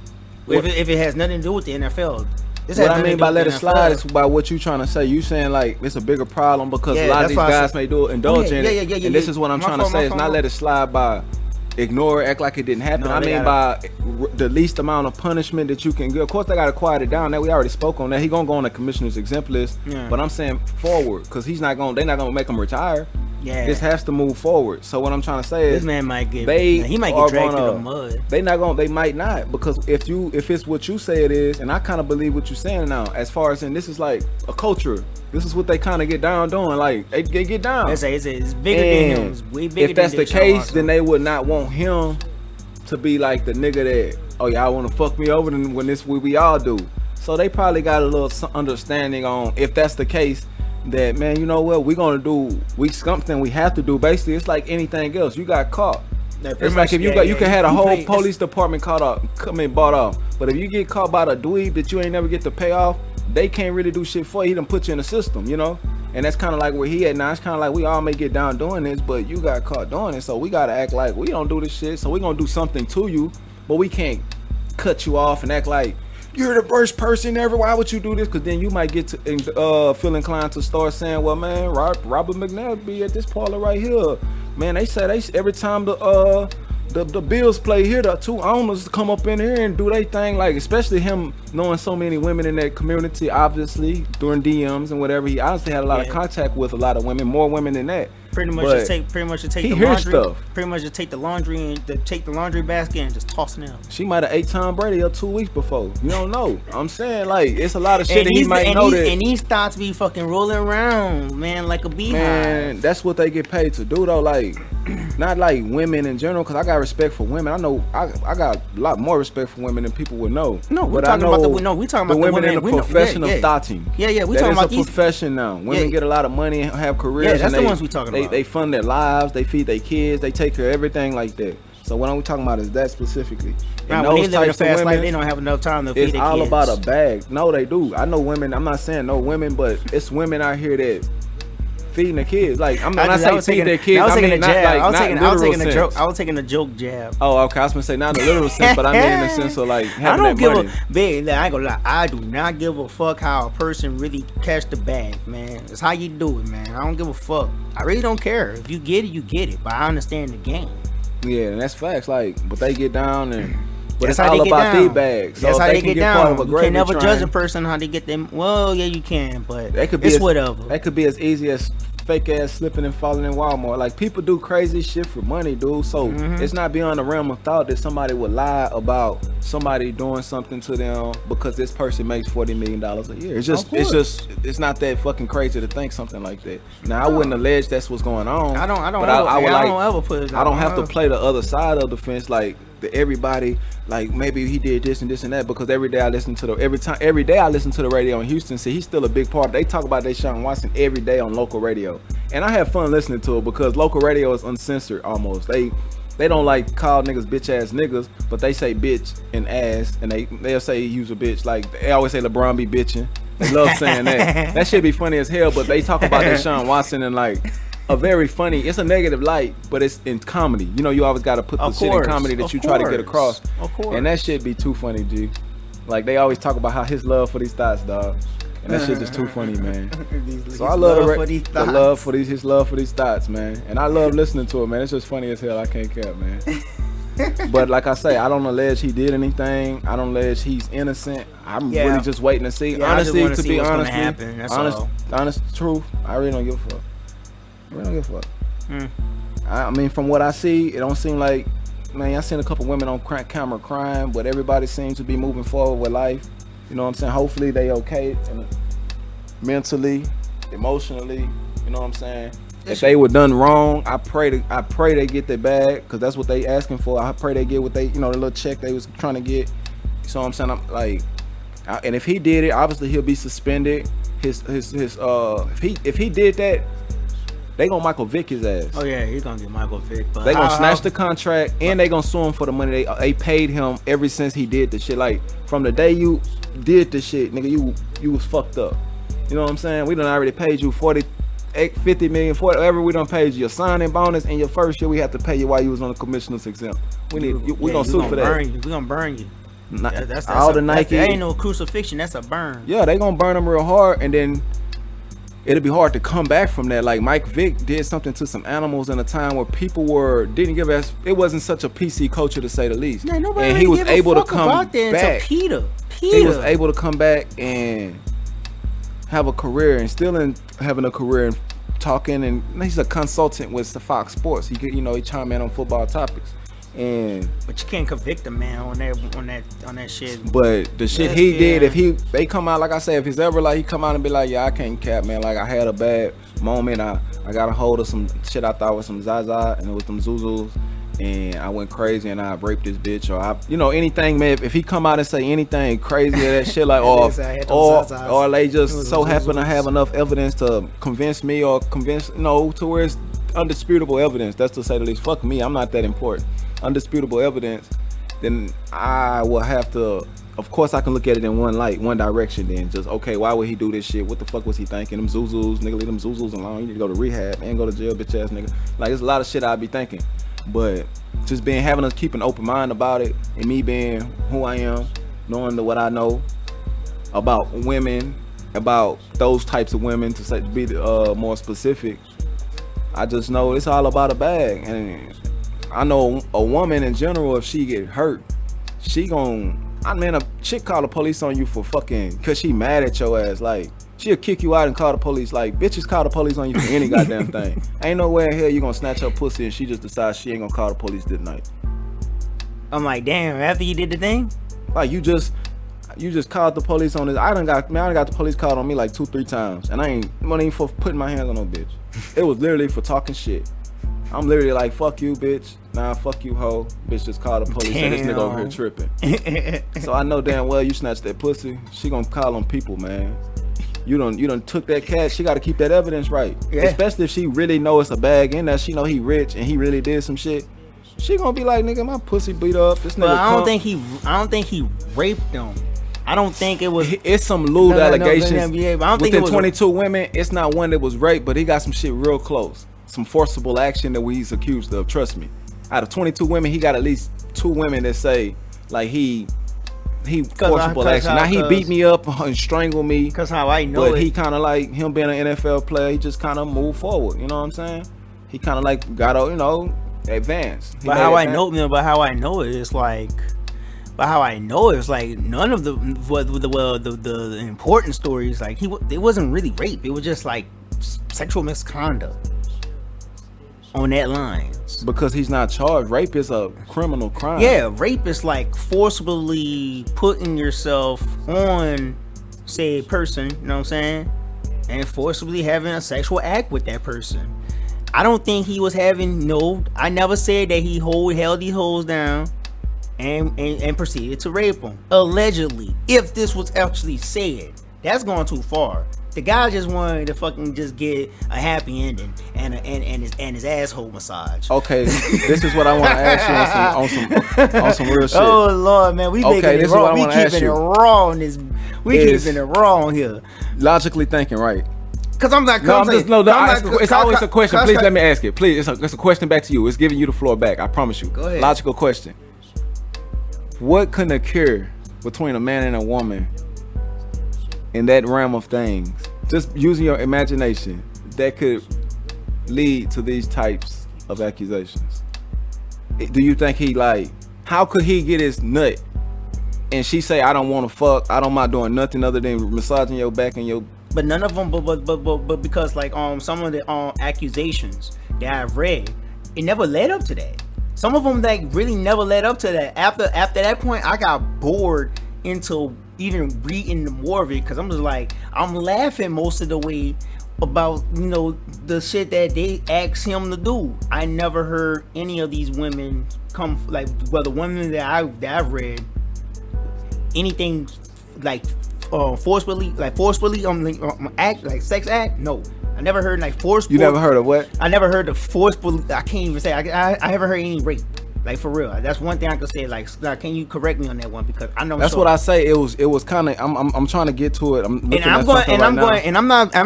if it has nothing to do with the NFL? What I mean by let it slide is by what you trying to say. You saying like it's a bigger problem because a lot of these guys may indulge in it. And this is what I'm trying to say. It's not let it slide by ignore it, act like it didn't happen. No, I mean by the least amount of punishment that you can give. Of course, they gotta quiet it down. That we already spoke on that. He gonna go on the commissioner's exempt list. Yeah. But I'm saying forward because they're not gonna make him retire. Yeah. This has to move forward. So what I'm trying to say is this man might get he might get dragged through the mud. They might not because if it's what you say it is, and I kind of believe what you're saying now. As far as in this is like a culture. This is what they kind of get down doing. Like they get down. It's bigger than him. It's way bigger. If that's the case, then they would not want him to be like the nigga that y'all want to fuck me over when this we all do. So they probably got a little understanding on if that's the case. That man, you know what we gonna do? Something we have to do. Basically, it's like anything else. You got caught. It's like if you can have a whole police department bought off. But if you get caught by the dweeb that you ain't never get to pay off, they can't really do shit for you. He done put you in the system, you know. And that's kind of like where he at now. It's kind of like we all may get down doing this, but you got caught doing it, so we gotta act like we don't do this shit. So we gonna do something to you, but we can't cut you off and act like. You're the worst person ever. Why would you do this? Because then you might get to feel inclined to start saying, "Well, man, Robert McNabb be at this parlor right here." Man, they say every time the Bills play here, the two owners come up in here and do their thing. Like especially him knowing so many women in that community, obviously during DMs and whatever. He honestly had a lot of contact with a lot of women, more women than that. Pretty much just take the laundry. Stuff. Pretty much just take the laundry and take the laundry basket and just toss it out. She might have ate Tom Brady up 2 weeks before. You don't know. I'm saying like it's a lot of shit that he might know that. And these thoughts be fucking rolling around, man, like a beehive. Man, that's what they get paid to do though. Like, not like women in general, because I got respect for women. I know I got a lot more respect for women than people would know. No, we're talking about the women in the profession of thotting. Yeah, we talking about these profession now. Women get a lot of money and have careers. Yeah, that's the ones we talking about. They fund their lives, they feed their kids, they take care of everything like that. So what I'm talking about is that specifically. Right, when they live a fast life, they don't have enough time to feed their kids. It's all about a bag. No, they do. I know women. I'm not saying no women, but it's women out here that feeding their kids. Like I'm not saying feed their kids. I mean not like not literal sense. I was taking a joke jab. Oh, okay. I was gonna say not in the literal sense, but I mean in the sense of like having that money. I ain't gonna lie. I do not give a fuck how a person really catch the bag, man. It's how you do it, man. I don't give a fuck. I really don't care. If you get it, you get it. But I understand the game. Yeah, and that's facts. Like, but they get down and. But it's all about their bags. So that's how they get down. You can never judge a person how they get them. Well, yeah, you can, but it's whatever. That could be as easy as fake ass slipping and falling in Walmart. Like people do crazy shit for money, dude. So it's not beyond the realm of thought that somebody would lie about somebody doing something to them because this person makes $40 million a year. It's not that fucking crazy to think something like that. Now I wouldn't allege that's what's going on. I don't ever put it. I don't have to play the other side of the fence like everybody. Like maybe he did this and this and that because every day I listen to the radio in Houston. See, he's still a big part. They talk about Deshaun Watson every day on local radio, and I have fun listening to it because local radio is uncensored almost. They don't like call niggas bitch ass niggas, but they say bitch and ass, and they'll say use a bitch. Like they always say LeBron be bitching. They love saying that. That shit be funny as hell. But they talk about Deshaun Watson and like. A very funny, it's a negative light, but it's in comedy. You know, you always got to put the shit in comedy that you try to get across. Of course. And that shit be too funny, G. Like, they always talk about how his love for these thoughts, dog. And that shit just too funny, man. So I love his love for these thoughts, man. And I love listening to it, man. It's just funny as hell. I can't care, man. But like I say, I don't allege he did anything. I don't allege he's innocent. I'm really just waiting to see. Yeah, honestly, to be honest, truth, I really don't give a fuck. I don't give a fuck. I mean, from what I see, it don't seem like, man, I seen a couple women on camera crying, but everybody seems to be moving forward with life. You know what I'm saying? Hopefully they okay mentally, emotionally. You know what I'm saying? If they were done wrong, I pray they get their bag, because that's what they asking for. I pray they get what they, the little check they was trying to get. You know what I'm saying? I'm like, and if he did it, obviously he'll be suspended. If he did that, they gonna Michael Vick his ass. Oh yeah, he's gonna get Michael Vick. But they gonna snatch the contract, and they gonna sue him for the money they paid him ever since he did the shit. Like from the day you did the shit, nigga, you was fucked up. You know what I'm saying? We done already paid you 50 million, whatever we done paid you. Your signing bonus and your first year we have to pay you while you was on the commissioner's exempt. We gonna sue for that. We gonna burn you. That's all the Nike. That ain't no crucifixion. That's a burn. Yeah, they gonna burn them real hard, and then it'll be hard to come back from that. Like Mike Vick did something to some animals in a time where people didn't give us. It wasn't such a PC culture, to say the least. Yeah, nobody and he was able to come back. Peter. He was able to come back and have a career, and still having a career and talking. And he's a consultant with the Fox Sports. He he chime in on football topics. But you can't convict a man on that shit. But the shit he did, if they come out, like I said, if it's ever like he come out and be like, yeah, I can't cap, man. Like I had a bad moment. I got a hold of some shit I thought was some Zaza, and it was some Zuzus, and I went crazy and I raped this bitch, or anything, man. If he come out and say anything crazy or that shit, like or they just so happen to have enough evidence to convince me or convince to where it's undisputable evidence. That's to say the least. Fuck me, I'm not that important. Undisputable evidence, then I will have to. Of course, I can look at it in one direction. Then just okay, why would he do this shit? What the fuck was he thinking? Them Zuzus, nigga, leave them Zuzus alone. You need to go to rehab and go to jail, bitch ass nigga. Like there's a lot of shit I'd be thinking, but just keep an open mind about it, and me being who I am, knowing what I know about women, about those types of women, to be more specific. I just know it's all about a bag, and I know a woman in general, if she get hurt, a chick call the police on you for fucking, cause she mad at your ass. Like, she'll kick you out and call the police. Like, bitches call the police on you for any goddamn thing. Ain't no way in hell you gonna snatch her pussy and she just decides she ain't gonna call the police that night. I'm like, damn, after you did the thing? Like, you just called the police on this. I done got the police called on me like 2-3 times. And I ain't even for putting my hands on no bitch. It was literally for talking shit. I'm literally like, fuck you, bitch. Nah, fuck you, hoe. Bitch just called the police and this nigga over here tripping. So I know damn well you snatched that pussy. She gonna call on people, man. You done took that cat. She gotta keep that evidence right. Yeah. Especially if she really know it's a bag in there. She know he rich and he really did some shit. She gonna be like, nigga, my pussy beat up. This nigga. But I don't think he raped them. I don't think it was. It's some lewd allegations. But I don't think it was 22 women. It's not one that was raped, but he got some shit real close. Some forcible action that he's accused of. Trust me. Out of 22 women, he got at least 2 women that say like he forcible action. Now he beat me up and strangled me. Cause how I know but he kind of like him being an NFL player. He just kind of moved forward. You know what I'm saying? He kind of like got advanced. But how I know it is like. But how I know it was like none of the important stories, like it wasn't really rape. It was just like sexual misconduct on that lines. Because he's not charged. Rape is a criminal crime. Yeah, rape is like forcibly putting yourself on, say, a person, you know what I'm saying? And forcibly having a sexual act with that person. I don't think he was having I never said that he held these hoes down and proceeded to rape them. Allegedly, if this was actually said, that's going too far. The guy just wanted to fucking just get a happy ending and his asshole massage. Okay, this is what I want to ask you on some real shit. Oh Lord, man, we keeping it wrong here. Logically thinking, right? Cause I'm not. It's always a question. Please let me ask it. Please, it's a question back to you. It's giving you the floor back. I promise you. Go ahead. Logical question. What can occur between a man and a woman in that realm of things, just using your imagination, that could lead to these types of accusations? Do you think how could he get his nut and she say, I don't want to fuck, I don't mind doing nothing other than massaging your back and your... But none of them, but because like some of the accusations that I've read, it never led up to that. Some of them like really never led up to that. After that point, I got bored into even reading more of it because I'm just like I'm laughing most of the way about the shit that they asked him to do. I never heard any of these women come like the women that I've read anything like forcefully act like sex act. No, I never heard like forceful. You never heard of what? I never heard of forceful. I can't even say. I never heard any rape. Like for real, that's one thing I could say. Like, can you correct me on that one? Because I know that's what I say. It was kind of. I'm trying to get to it. I'm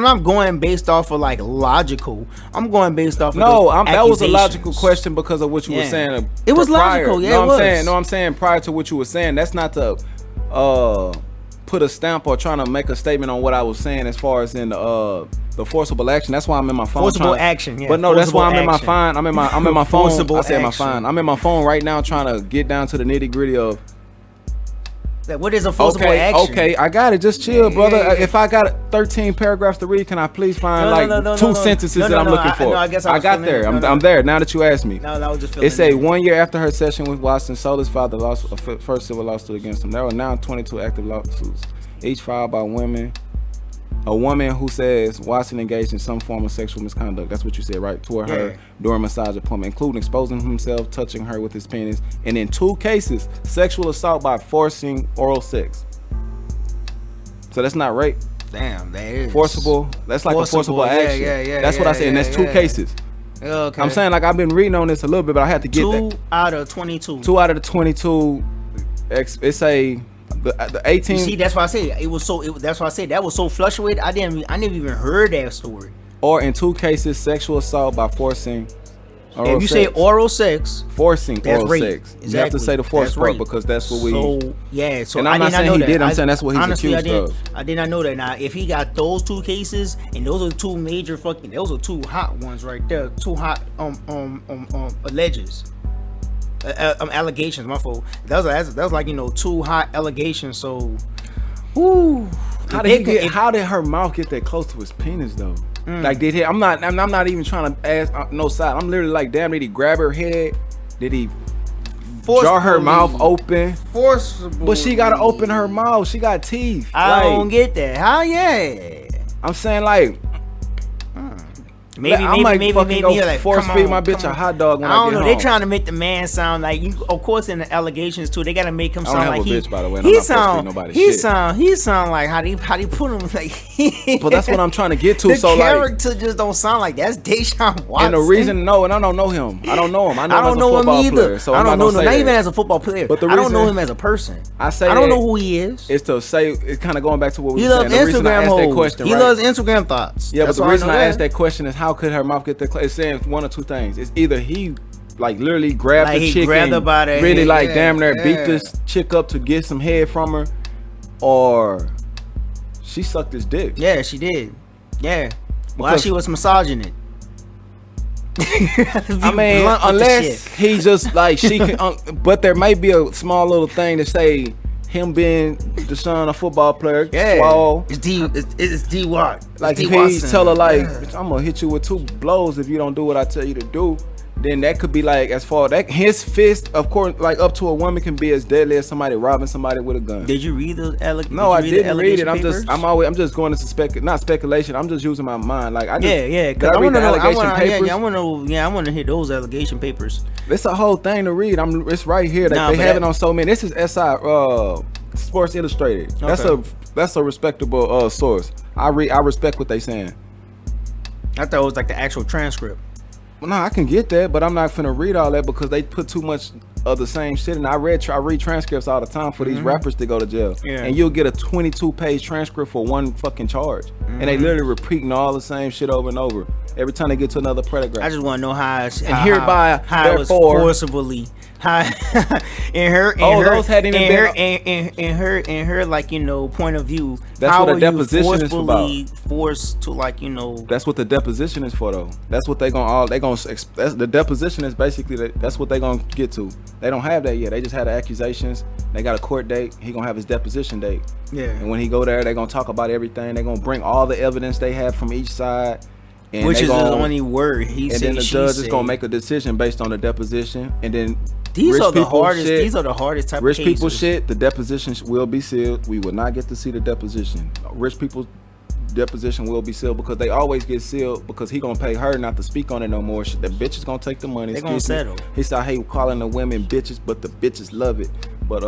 not going based off of like logical. I'm going based off. That was a logical question because of what you were saying. It was logical. Yeah, I'm saying prior to what you were saying. That's not to put a stamp or trying to make a statement on what I was saying as far as in the forcible action. That's why I'm in my phone. Forcible action, yeah. But no, that's why I'm in my phone. I'm in my phone. I said my phone. I'm in my phone right now trying to get down to the nitty gritty of. What is a forcible action? Okay, I got it. Just chill, brother. If I got 13 paragraphs to read, can I please find two sentences that I'm looking for? I got there. I'm there. Now that you asked me. No, I was just feeling it say 1 year after her session with Watson, Solis filed the first civil lawsuit against him. There are now 22 active lawsuits, each filed by women. A woman who says Watson engaged in some form of sexual misconduct. That's what you said, right? Toward her during massage appointment, including exposing himself, touching her with his penis, and in 2 cases, sexual assault by forcing oral sex. So that's not rape. Damn, that is forcible. That's like a forcible action. Yeah. That's what I said. And that's 2 cases. Okay. I'm saying like I've been reading on this a little bit, but I had to get 2 out of 22. 2 out of the 22. It's a. The 18. You see, that's why I said it was so. That's why I said that was so fluctuated. I never even heard that story. Or in 2 cases, sexual assault by forcing. If you say oral sex, forcing that's oral rape. sex, Exactly. you have to say the force part because that's what we. So and I'm not saying he did. I'm saying that's what he's honestly, accused of. I did not know that. Now, if he got those 2 cases, and those are 2 major those are 2 hot ones right there. 2 hot alleges. Allegations, my fault. That was like 2 hot allegations. So, how did her mouth get that close to his penis though? Like did he? I'm not even trying to ask no side. I'm literally like, damn, did he grab her head? Did he jar her mouth open? Forcibly. But she gotta open her mouth. She got teeth. I don't get that. How? Yeah. I'm saying like. Maybe like force feed my bitch a hot dog when I don't know. They trying to make the man sound like you. Of course, in the allegations too, they gotta make him sound like bitch, by the way. He sound like how they put him like. But that's what I'm trying to get to. The character just don't sound like that's Deshaun Watson. And the reason, and I don't know him. I don't know him. I don't know him either. Player, so I don't know him. Not even as a football player. But I don't know him as a person. I don't know who he is. It's to say it's kind of going back to what we were saying. He loves Instagram hoes. He loves Instagram thoughts. Yeah, but the reason I asked that question is how could her mouth get that? It's saying one or 2 things. It's either he like literally grabbed the chick and really damn near beat this chick up to get some head from her, or she sucked his dick. Yeah, she did. Yeah, while she was massaging it. I mean, unless he just like she can, but there may be a small little thing to say. Him being the son of a football player, it's D Watt. Like if he tell her like, I'm gonna hit you with 2 blows if you don't do what I tell you to do, then that could be like as far that his fist, of course, like up to a woman can be as deadly as somebody robbing somebody with a gun. Did you read the allegations? No, I didn't read it. I'm just going to not speculation. I'm just using my mind. Like I want to know allegation papers. I want to hear those allegation papers. It's a whole thing to read. It's right here. They have it on so many. This is SI Sports Illustrated. Okay. That's a respectable source. I respect what they saying. I thought it was like the actual transcript. Well, no, I can get that, but I'm not finna read all that because they put too much of the same shit. And I read transcripts all the time for these rappers to go to jail. Yeah. And you'll get a 22-page transcript for 1 fucking charge. And they literally repeating all the same shit over and over. Every time they get to another paragraph. I just want to know how it was forcibly. In her like point of view. That's what a deposition is about. Forced to That's what the deposition is for though. That's what the deposition is basically that's what they gonna get to. They don't have that yet. They just had the accusations. They got a court date. He gonna have his deposition date. Yeah. And when he go there, they gonna talk about everything. They gonna bring all the evidence they have from each side. And which is the only word he said. And then the judge is gonna make a decision based on the deposition, and then These are the hardest. These are the hardest type of cases. Rich people shit. The deposition will be sealed. We will not get to see the deposition. Rich people's deposition will be sealed because they always get sealed because he gonna pay her not to speak on it no more. The bitch is gonna take the money. They gonna settle. He said, I hate calling the women bitches, but the bitches love it. But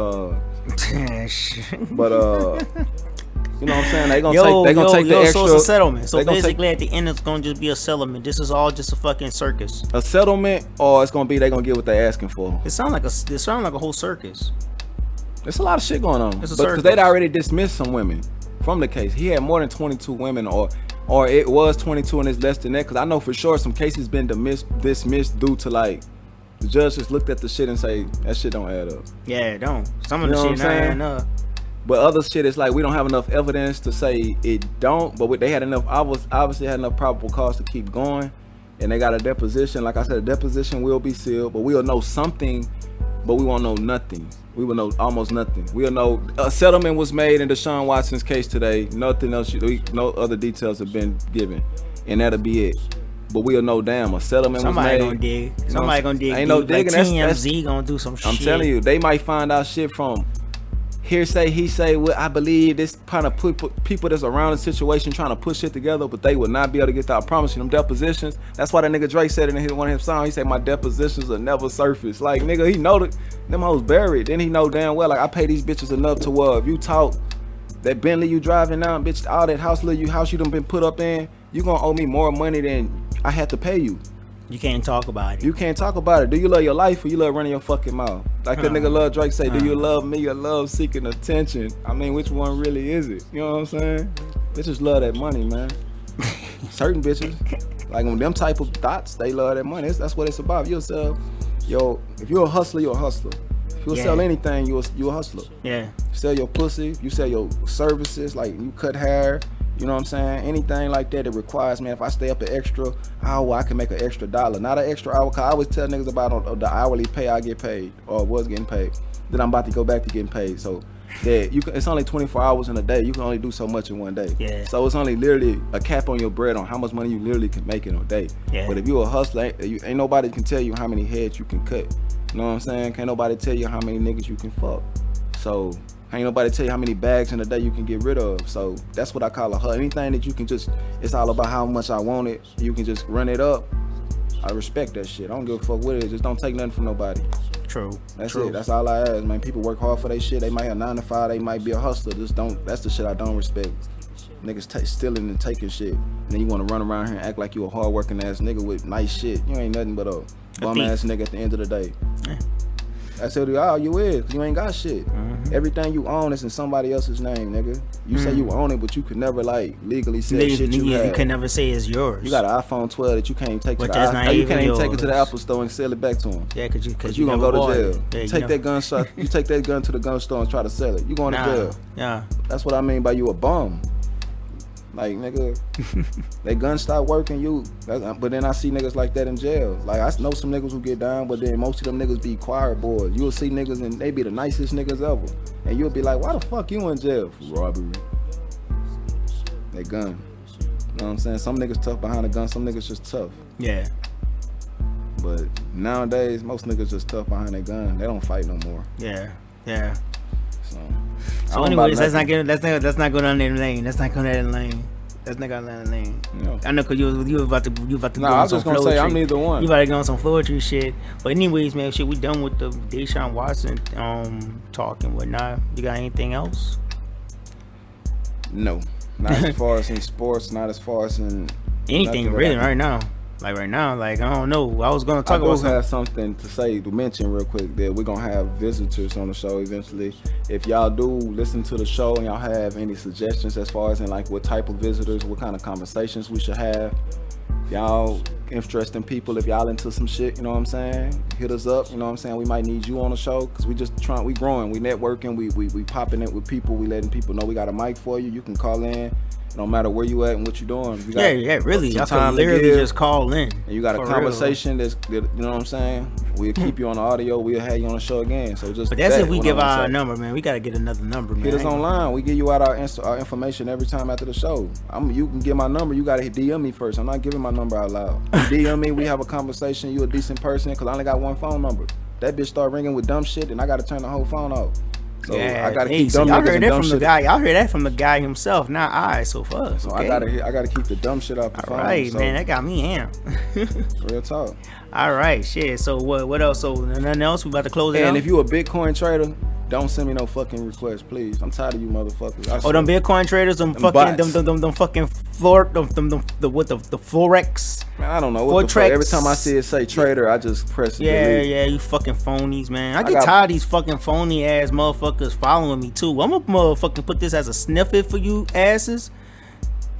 you know what I'm saying? They gonna take the extra. So it's a settlement. So basically, at the end, it's gonna just be a settlement. This is all just a fucking circus. A settlement, or it's gonna be they gonna get what they asking for. It sounds like a whole circus. There's a lot of shit going on. It's a circus. Because they'd already dismissed some women from the case. He had more than 22 women, or it was 22 and it's less than that. Because I know for sure some cases been dismissed due to like the judge just looked at the shit and say that shit don't add up. Yeah, it don't. Some of the shit not adding up. But other shit is like we don't have enough evidence to say it don't. But they had enough. Obviously had enough probable cause to keep going, and they got a deposition. Like I said, a deposition will be sealed, but we'll know something, but we won't know nothing. We will know almost nothing. We'll know a settlement was made in Deshaun Watson's case today. Nothing else. No other details have been given, and that'll be it. But we'll know damn a settlement was made. Somebody gonna dig. Ain't no digging. Like TMZ gonna do some shit. I'm telling you, they might find out shit from hearsay, he say, well, I believe this kind of put people that's around the situation trying to put shit together, but they would not be able to get that. I promise you, them depositions. That's why that nigga Drake said in one of his songs, he said, my depositions will never surface. Like, nigga, he know that them hoes buried. Then he know damn well, like, I pay these bitches enough to if you talk that Bentley you driving now, bitch, all that house you done been put up in, you gonna owe me more money than I had to pay you. You can't talk about it. You can't talk about it. Do you love your life or you love running your fucking mouth? Like that nigga Love Drake say, do you love me or love seeking attention? I mean, which one really is it? You know what I'm saying? Bitches love that money, man. Certain bitches, like on them type of thoughts, they love that money. That's what it's about. You'll sell, if you're a hustler, you're a hustler. If you'll sell anything, you're a hustler. Yeah. Sell your pussy, you sell your services, like you cut hair. You know what I'm saying? Anything like that, it requires, man, if I stay up an extra hour, I can make an extra dollar. Not an extra hour, because I always tell niggas about the hourly pay I get paid, or was getting paid. Then I'm about to go back to getting paid. So that it's only 24 hours in a day. You can only do so much in one day. Yeah. So it's only literally a cap on your bread on how much money you literally can make in a day. Yeah. But if you're a hustler, ain't nobody can tell you how many heads you can cut. You know what I'm saying? Can't nobody tell you how many niggas you can fuck. So ain't nobody tell you how many bags in a day you can get rid of. So that's what I call a hustle. Anything that you can just, it's all about how much I want it. You can just run it up. I respect that shit. I don't give a fuck what it is. Just don't take nothing from nobody. True. That's it. That's all I ask, man. People work hard for their shit. They might have 9 to 5. They might be a hustler. That's the shit I don't respect. Niggas stealing and taking shit. And then you want to run around here and act like you a hard-working ass nigga with nice shit. You ain't nothing but a bum-ass nigga at the end of the day. Yeah. That's all you is. You ain't got shit. Mm-hmm. Everything you own is in somebody else's name, nigga. You say you own it, but you could never like legally sell shit you have. You can never say it's yours. You got an iPhone 12 that you can't even take to the you can't even take it to the Apple store and sell it back to them. Yeah, cause you gonna go to jail. Yeah, take that gun shot. You take that gun to the gun store and try to sell it. You going to jail. Yeah. That's what I mean by you a bum. Like, nigga, they gun stop working, but then I see niggas like that in jail. Like, I know some niggas who get down, but then most of them niggas be choir boys. You'll see niggas and they be the nicest niggas ever. And you'll be like, why the fuck you in jail? For robbery. They gun. You know what I'm saying? Some niggas tough behind a gun, some niggas just tough. Yeah. But nowadays, most niggas just tough behind their gun. They don't fight no more. Yeah. Yeah. So anyways, let's not go down that lane. Let's not go down that lane. Let's not go down that lane. No. I know, cause you about to go I was just gonna say I'm neither one. You about to go on some poetry shit. But anyways, man, shit, we done with the Deshaun Watson talk and whatnot. You got anything else? No, not as far as in sports. Not as far as in anything really right now. Like right now, like I don't know. I was gonna talk about. I have something to say to mention real quick that we're gonna have visitors on the show eventually. If y'all do listen to the show and y'all have any suggestions as far as in like what type of visitors, what kind of conversations we should have, y'all interesting people, if y'all into some shit, you know what I'm saying, hit us up. You know what I'm saying, we might need you on the show because we growing, we networking, we popping it with people, we letting people know we got a mic for you. You can call in. No matter where you at and what you doing. We got really. Y'all can literally just call in. And you got a conversation that, you know what I'm saying? We'll keep you on the audio. We'll have you on the show again. So just. But that's if we give our number, man. We gotta get another number, man. Hit us online. We give you out our information every time after the show. You can get my number. You gotta DM me first. I'm not giving my number out loud. DM me. We have a conversation. You a decent person because I only got one phone number. that bitch start ringing with dumb shit, and I gotta turn the whole phone off. So yeah, I gotta keep dumb y'all niggas heard and that dumb from shit. the guy. Y'all heard that from the guy himself, not I. So fuck. So okay? I gotta keep the dumb shit off the phone. All right, so. man, that got me amped. Real talk. All right, shit. So what else? So nothing else? We about to close it out? And if you a Bitcoin trader, don't send me no fucking requests, please. I'm tired of you motherfuckers. Them Bitcoin traders, them fucking, them fucking floor, the Forex. Man, I don't know what the fuck. Every time I see it say trader, I just press it. Yeah, you fucking phonies, man. I get tired of these fucking phony ass motherfuckers following me too. I'm gonna motherfucking put this as a snippet for you asses.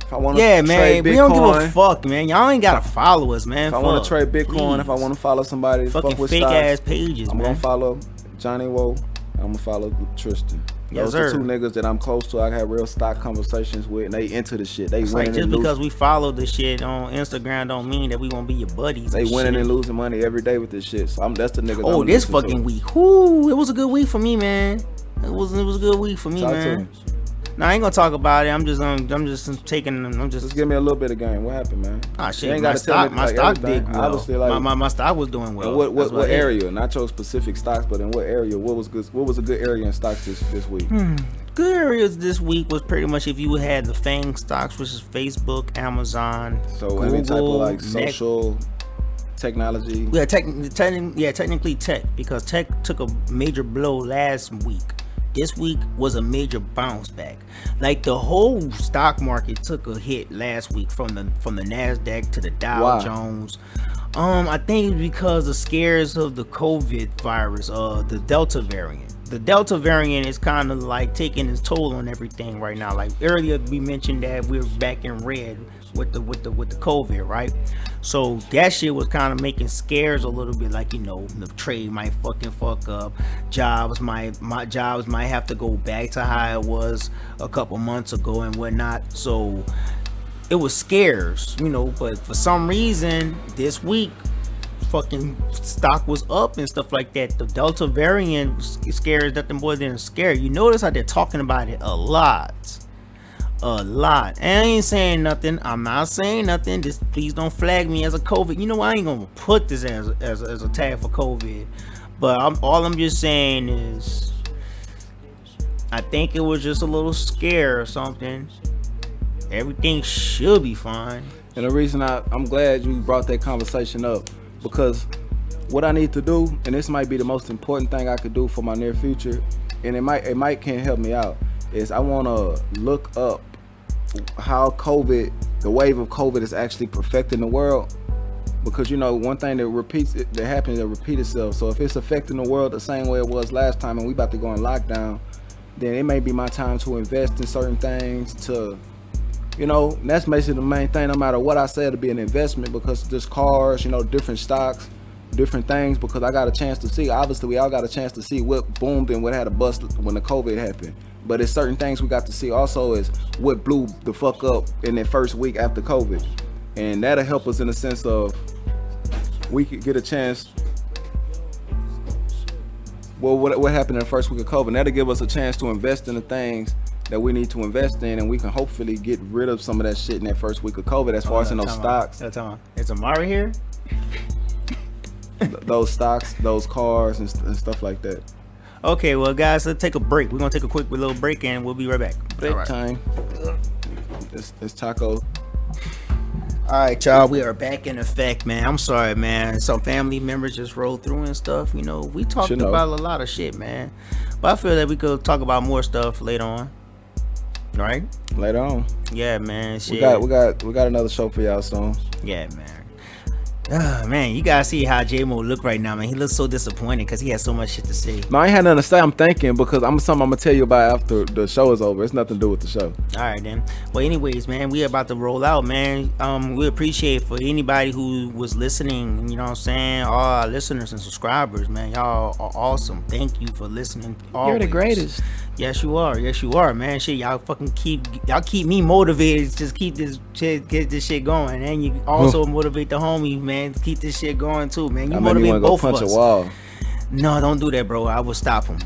If I want to trade man, Bitcoin, we don't give a fuck, man. Y'all ain't gotta follow us, man. If I want to trade Bitcoin, if I want to follow somebody, fucking fuck with fake stocks, ass pages, I'm man. gonna follow Johnny Woe. I'm gonna follow Tristan. Yes, Those are two niggas that I'm close to. I have real stock conversations with, and they into the shit. They it's winning like just and losing. because we follow the shit on Instagram don't mean that we won't be your buddies. They winning and losing money every day with this shit. So that's the niggas. Oh, this fucking week. Whoo, it was a good week for me, man. It was a good week for me, man. No, I ain't gonna talk about it. I'm just Just give me a little bit of game. What happened, man? Ah, shit. You ain't my gotta tell me my stock did well. Obviously, like, my stock was doing well. What area? Not your specific stocks, but in what area? What was good? What was a good area in stocks this week? Good areas this week was pretty much if you had the FANG stocks, which is Facebook, Amazon, so Google, any type of like social technology. Yeah, technically tech, because tech took a major blow last week. This week was a major bounce back. Like the whole stock market took a hit last week from the NASDAQ to the Dow Jones. I think because the scares of the COVID virus, the Delta variant. The Delta variant is kind of like taking its toll on everything right now. Like earlier we mentioned that we're back in red with the COVID, right? So that shit was kind of making scares a little bit, like, you know, the trade might fucking fuck up, my jobs might have to go back to how it was a couple months ago and whatnot. So it was scares, you know, but for some reason this week fucking stock was up and stuff like that. The Delta variant scares nothing more than a scare. You notice how they're talking about it a lot. And I ain't saying nothing. I'm not saying nothing. Just please don't flag me as a COVID. You know, I ain't gonna put this as a tag for COVID. But all I'm just saying is, I think it was just a little scare or something. Everything should be fine. And the reason I'm glad you brought that conversation up, because what I need to do, and this might be the most important thing I could do for my near future, and it might can help me out, is I want to look up how the wave of COVID is actually affecting the world. Because, you know, one thing that happens that repeat itself. So if it's affecting the world the same way it was last time and we about to go in lockdown, then it may be my time to invest in certain things, to, you know, that's basically the main thing. No matter what I say, it'll be an investment, because there's cars, you know, different stocks, different things, because I got a chance to see. Obviously we all got a chance to see what boomed and what had a bust when the COVID happened. But it's certain things we got to see also is what blew the fuck up in that first week after COVID. And that'll help us in the sense of we could get a chance. Well, what happened in the first week of COVID? And that'll give us a chance to invest in the things that we need to invest in, and we can hopefully get rid of some of that shit in that first week of COVID as far as in those stocks. Is Amari here? Those stocks, those cars, and stuff like that. Okay, well, guys, let's take a break. We're gonna take a quick little break, and we'll be right back. Break time. It's taco. All right, y'all, we are back in effect, man. I'm sorry, man. Some family members just rolled through and stuff. You know, we talked about a lot of shit, man. But I feel that we could talk about more stuff later on. Right? Later on. Yeah, man. Shit. We got another show for y'all soon. Yeah, man. Man, you gotta see how J-Mo look right now, man. He looks so disappointed because he has so much shit to say. No, I ain't had nothing to say. I'm thinking, because I'm gonna tell you about after the show is over. It's nothing to do with the show. All right, then. Well, anyways, man, we about to roll out, man. We appreciate for anybody who was listening. You know what I'm saying? All our listeners and subscribers, man. Y'all are awesome. Thank you for listening. Always. You're the greatest. Yes, you are. Yes, you are, man. Shit, y'all keep me motivated. Just keep this shit, get this shit going, and you also motivate the homies, man. Keep this shit going too, man. You motivate both of us. Punch a wall. No, don't do that, bro. I will stop him.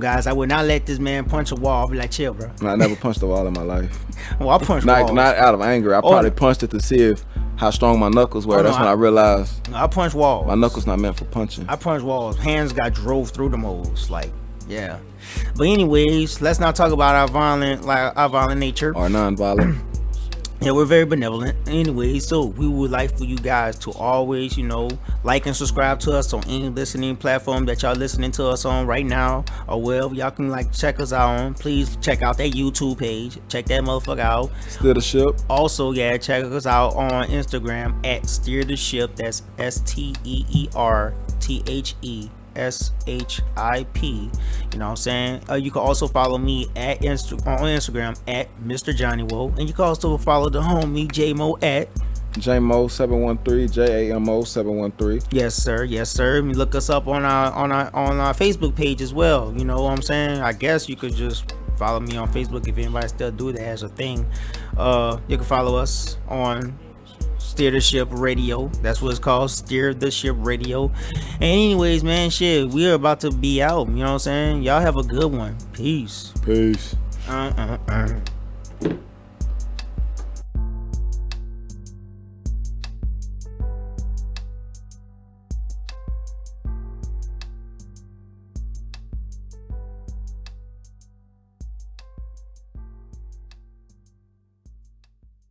Guys. I would not let this man punch a wall. I'll be like, chill, bro. I never punched a wall in my life. Well, I punched walls. Not out of anger. I probably punched it to see if how strong my knuckles were. That's when I realized I punch walls. My knuckles not meant for punching. I punch walls. Hands got drove through the moles. Like, yeah. But anyways, let's not talk about our violent nature. Or non-violent. Yeah, we're very benevolent. Anyway, so we would like for you guys to always, like and subscribe to us on any listening platform that y'all listening to us on right now, or wherever y'all can check us out on. Please check out that YouTube page. Check that motherfucker out. Steer the Ship. Also, check us out on Instagram at Steer the Ship. That's SteerTheShip. You know what I'm saying? You can also follow me on Instagram at Mr. Johnny Woe, and you can also follow the homie JMO at JMO713, JAMO713. Yes sir. You look us up on our Facebook page as well. You know what I'm saying? I guess you could just follow me on Facebook if anybody still do that as a thing. You can follow us on Steer the Ship Radio. That's what it's called, Steer the Ship Radio. And anyways, man, shit, we're about to be out. You know what I'm saying? Y'all have a good one. Peace.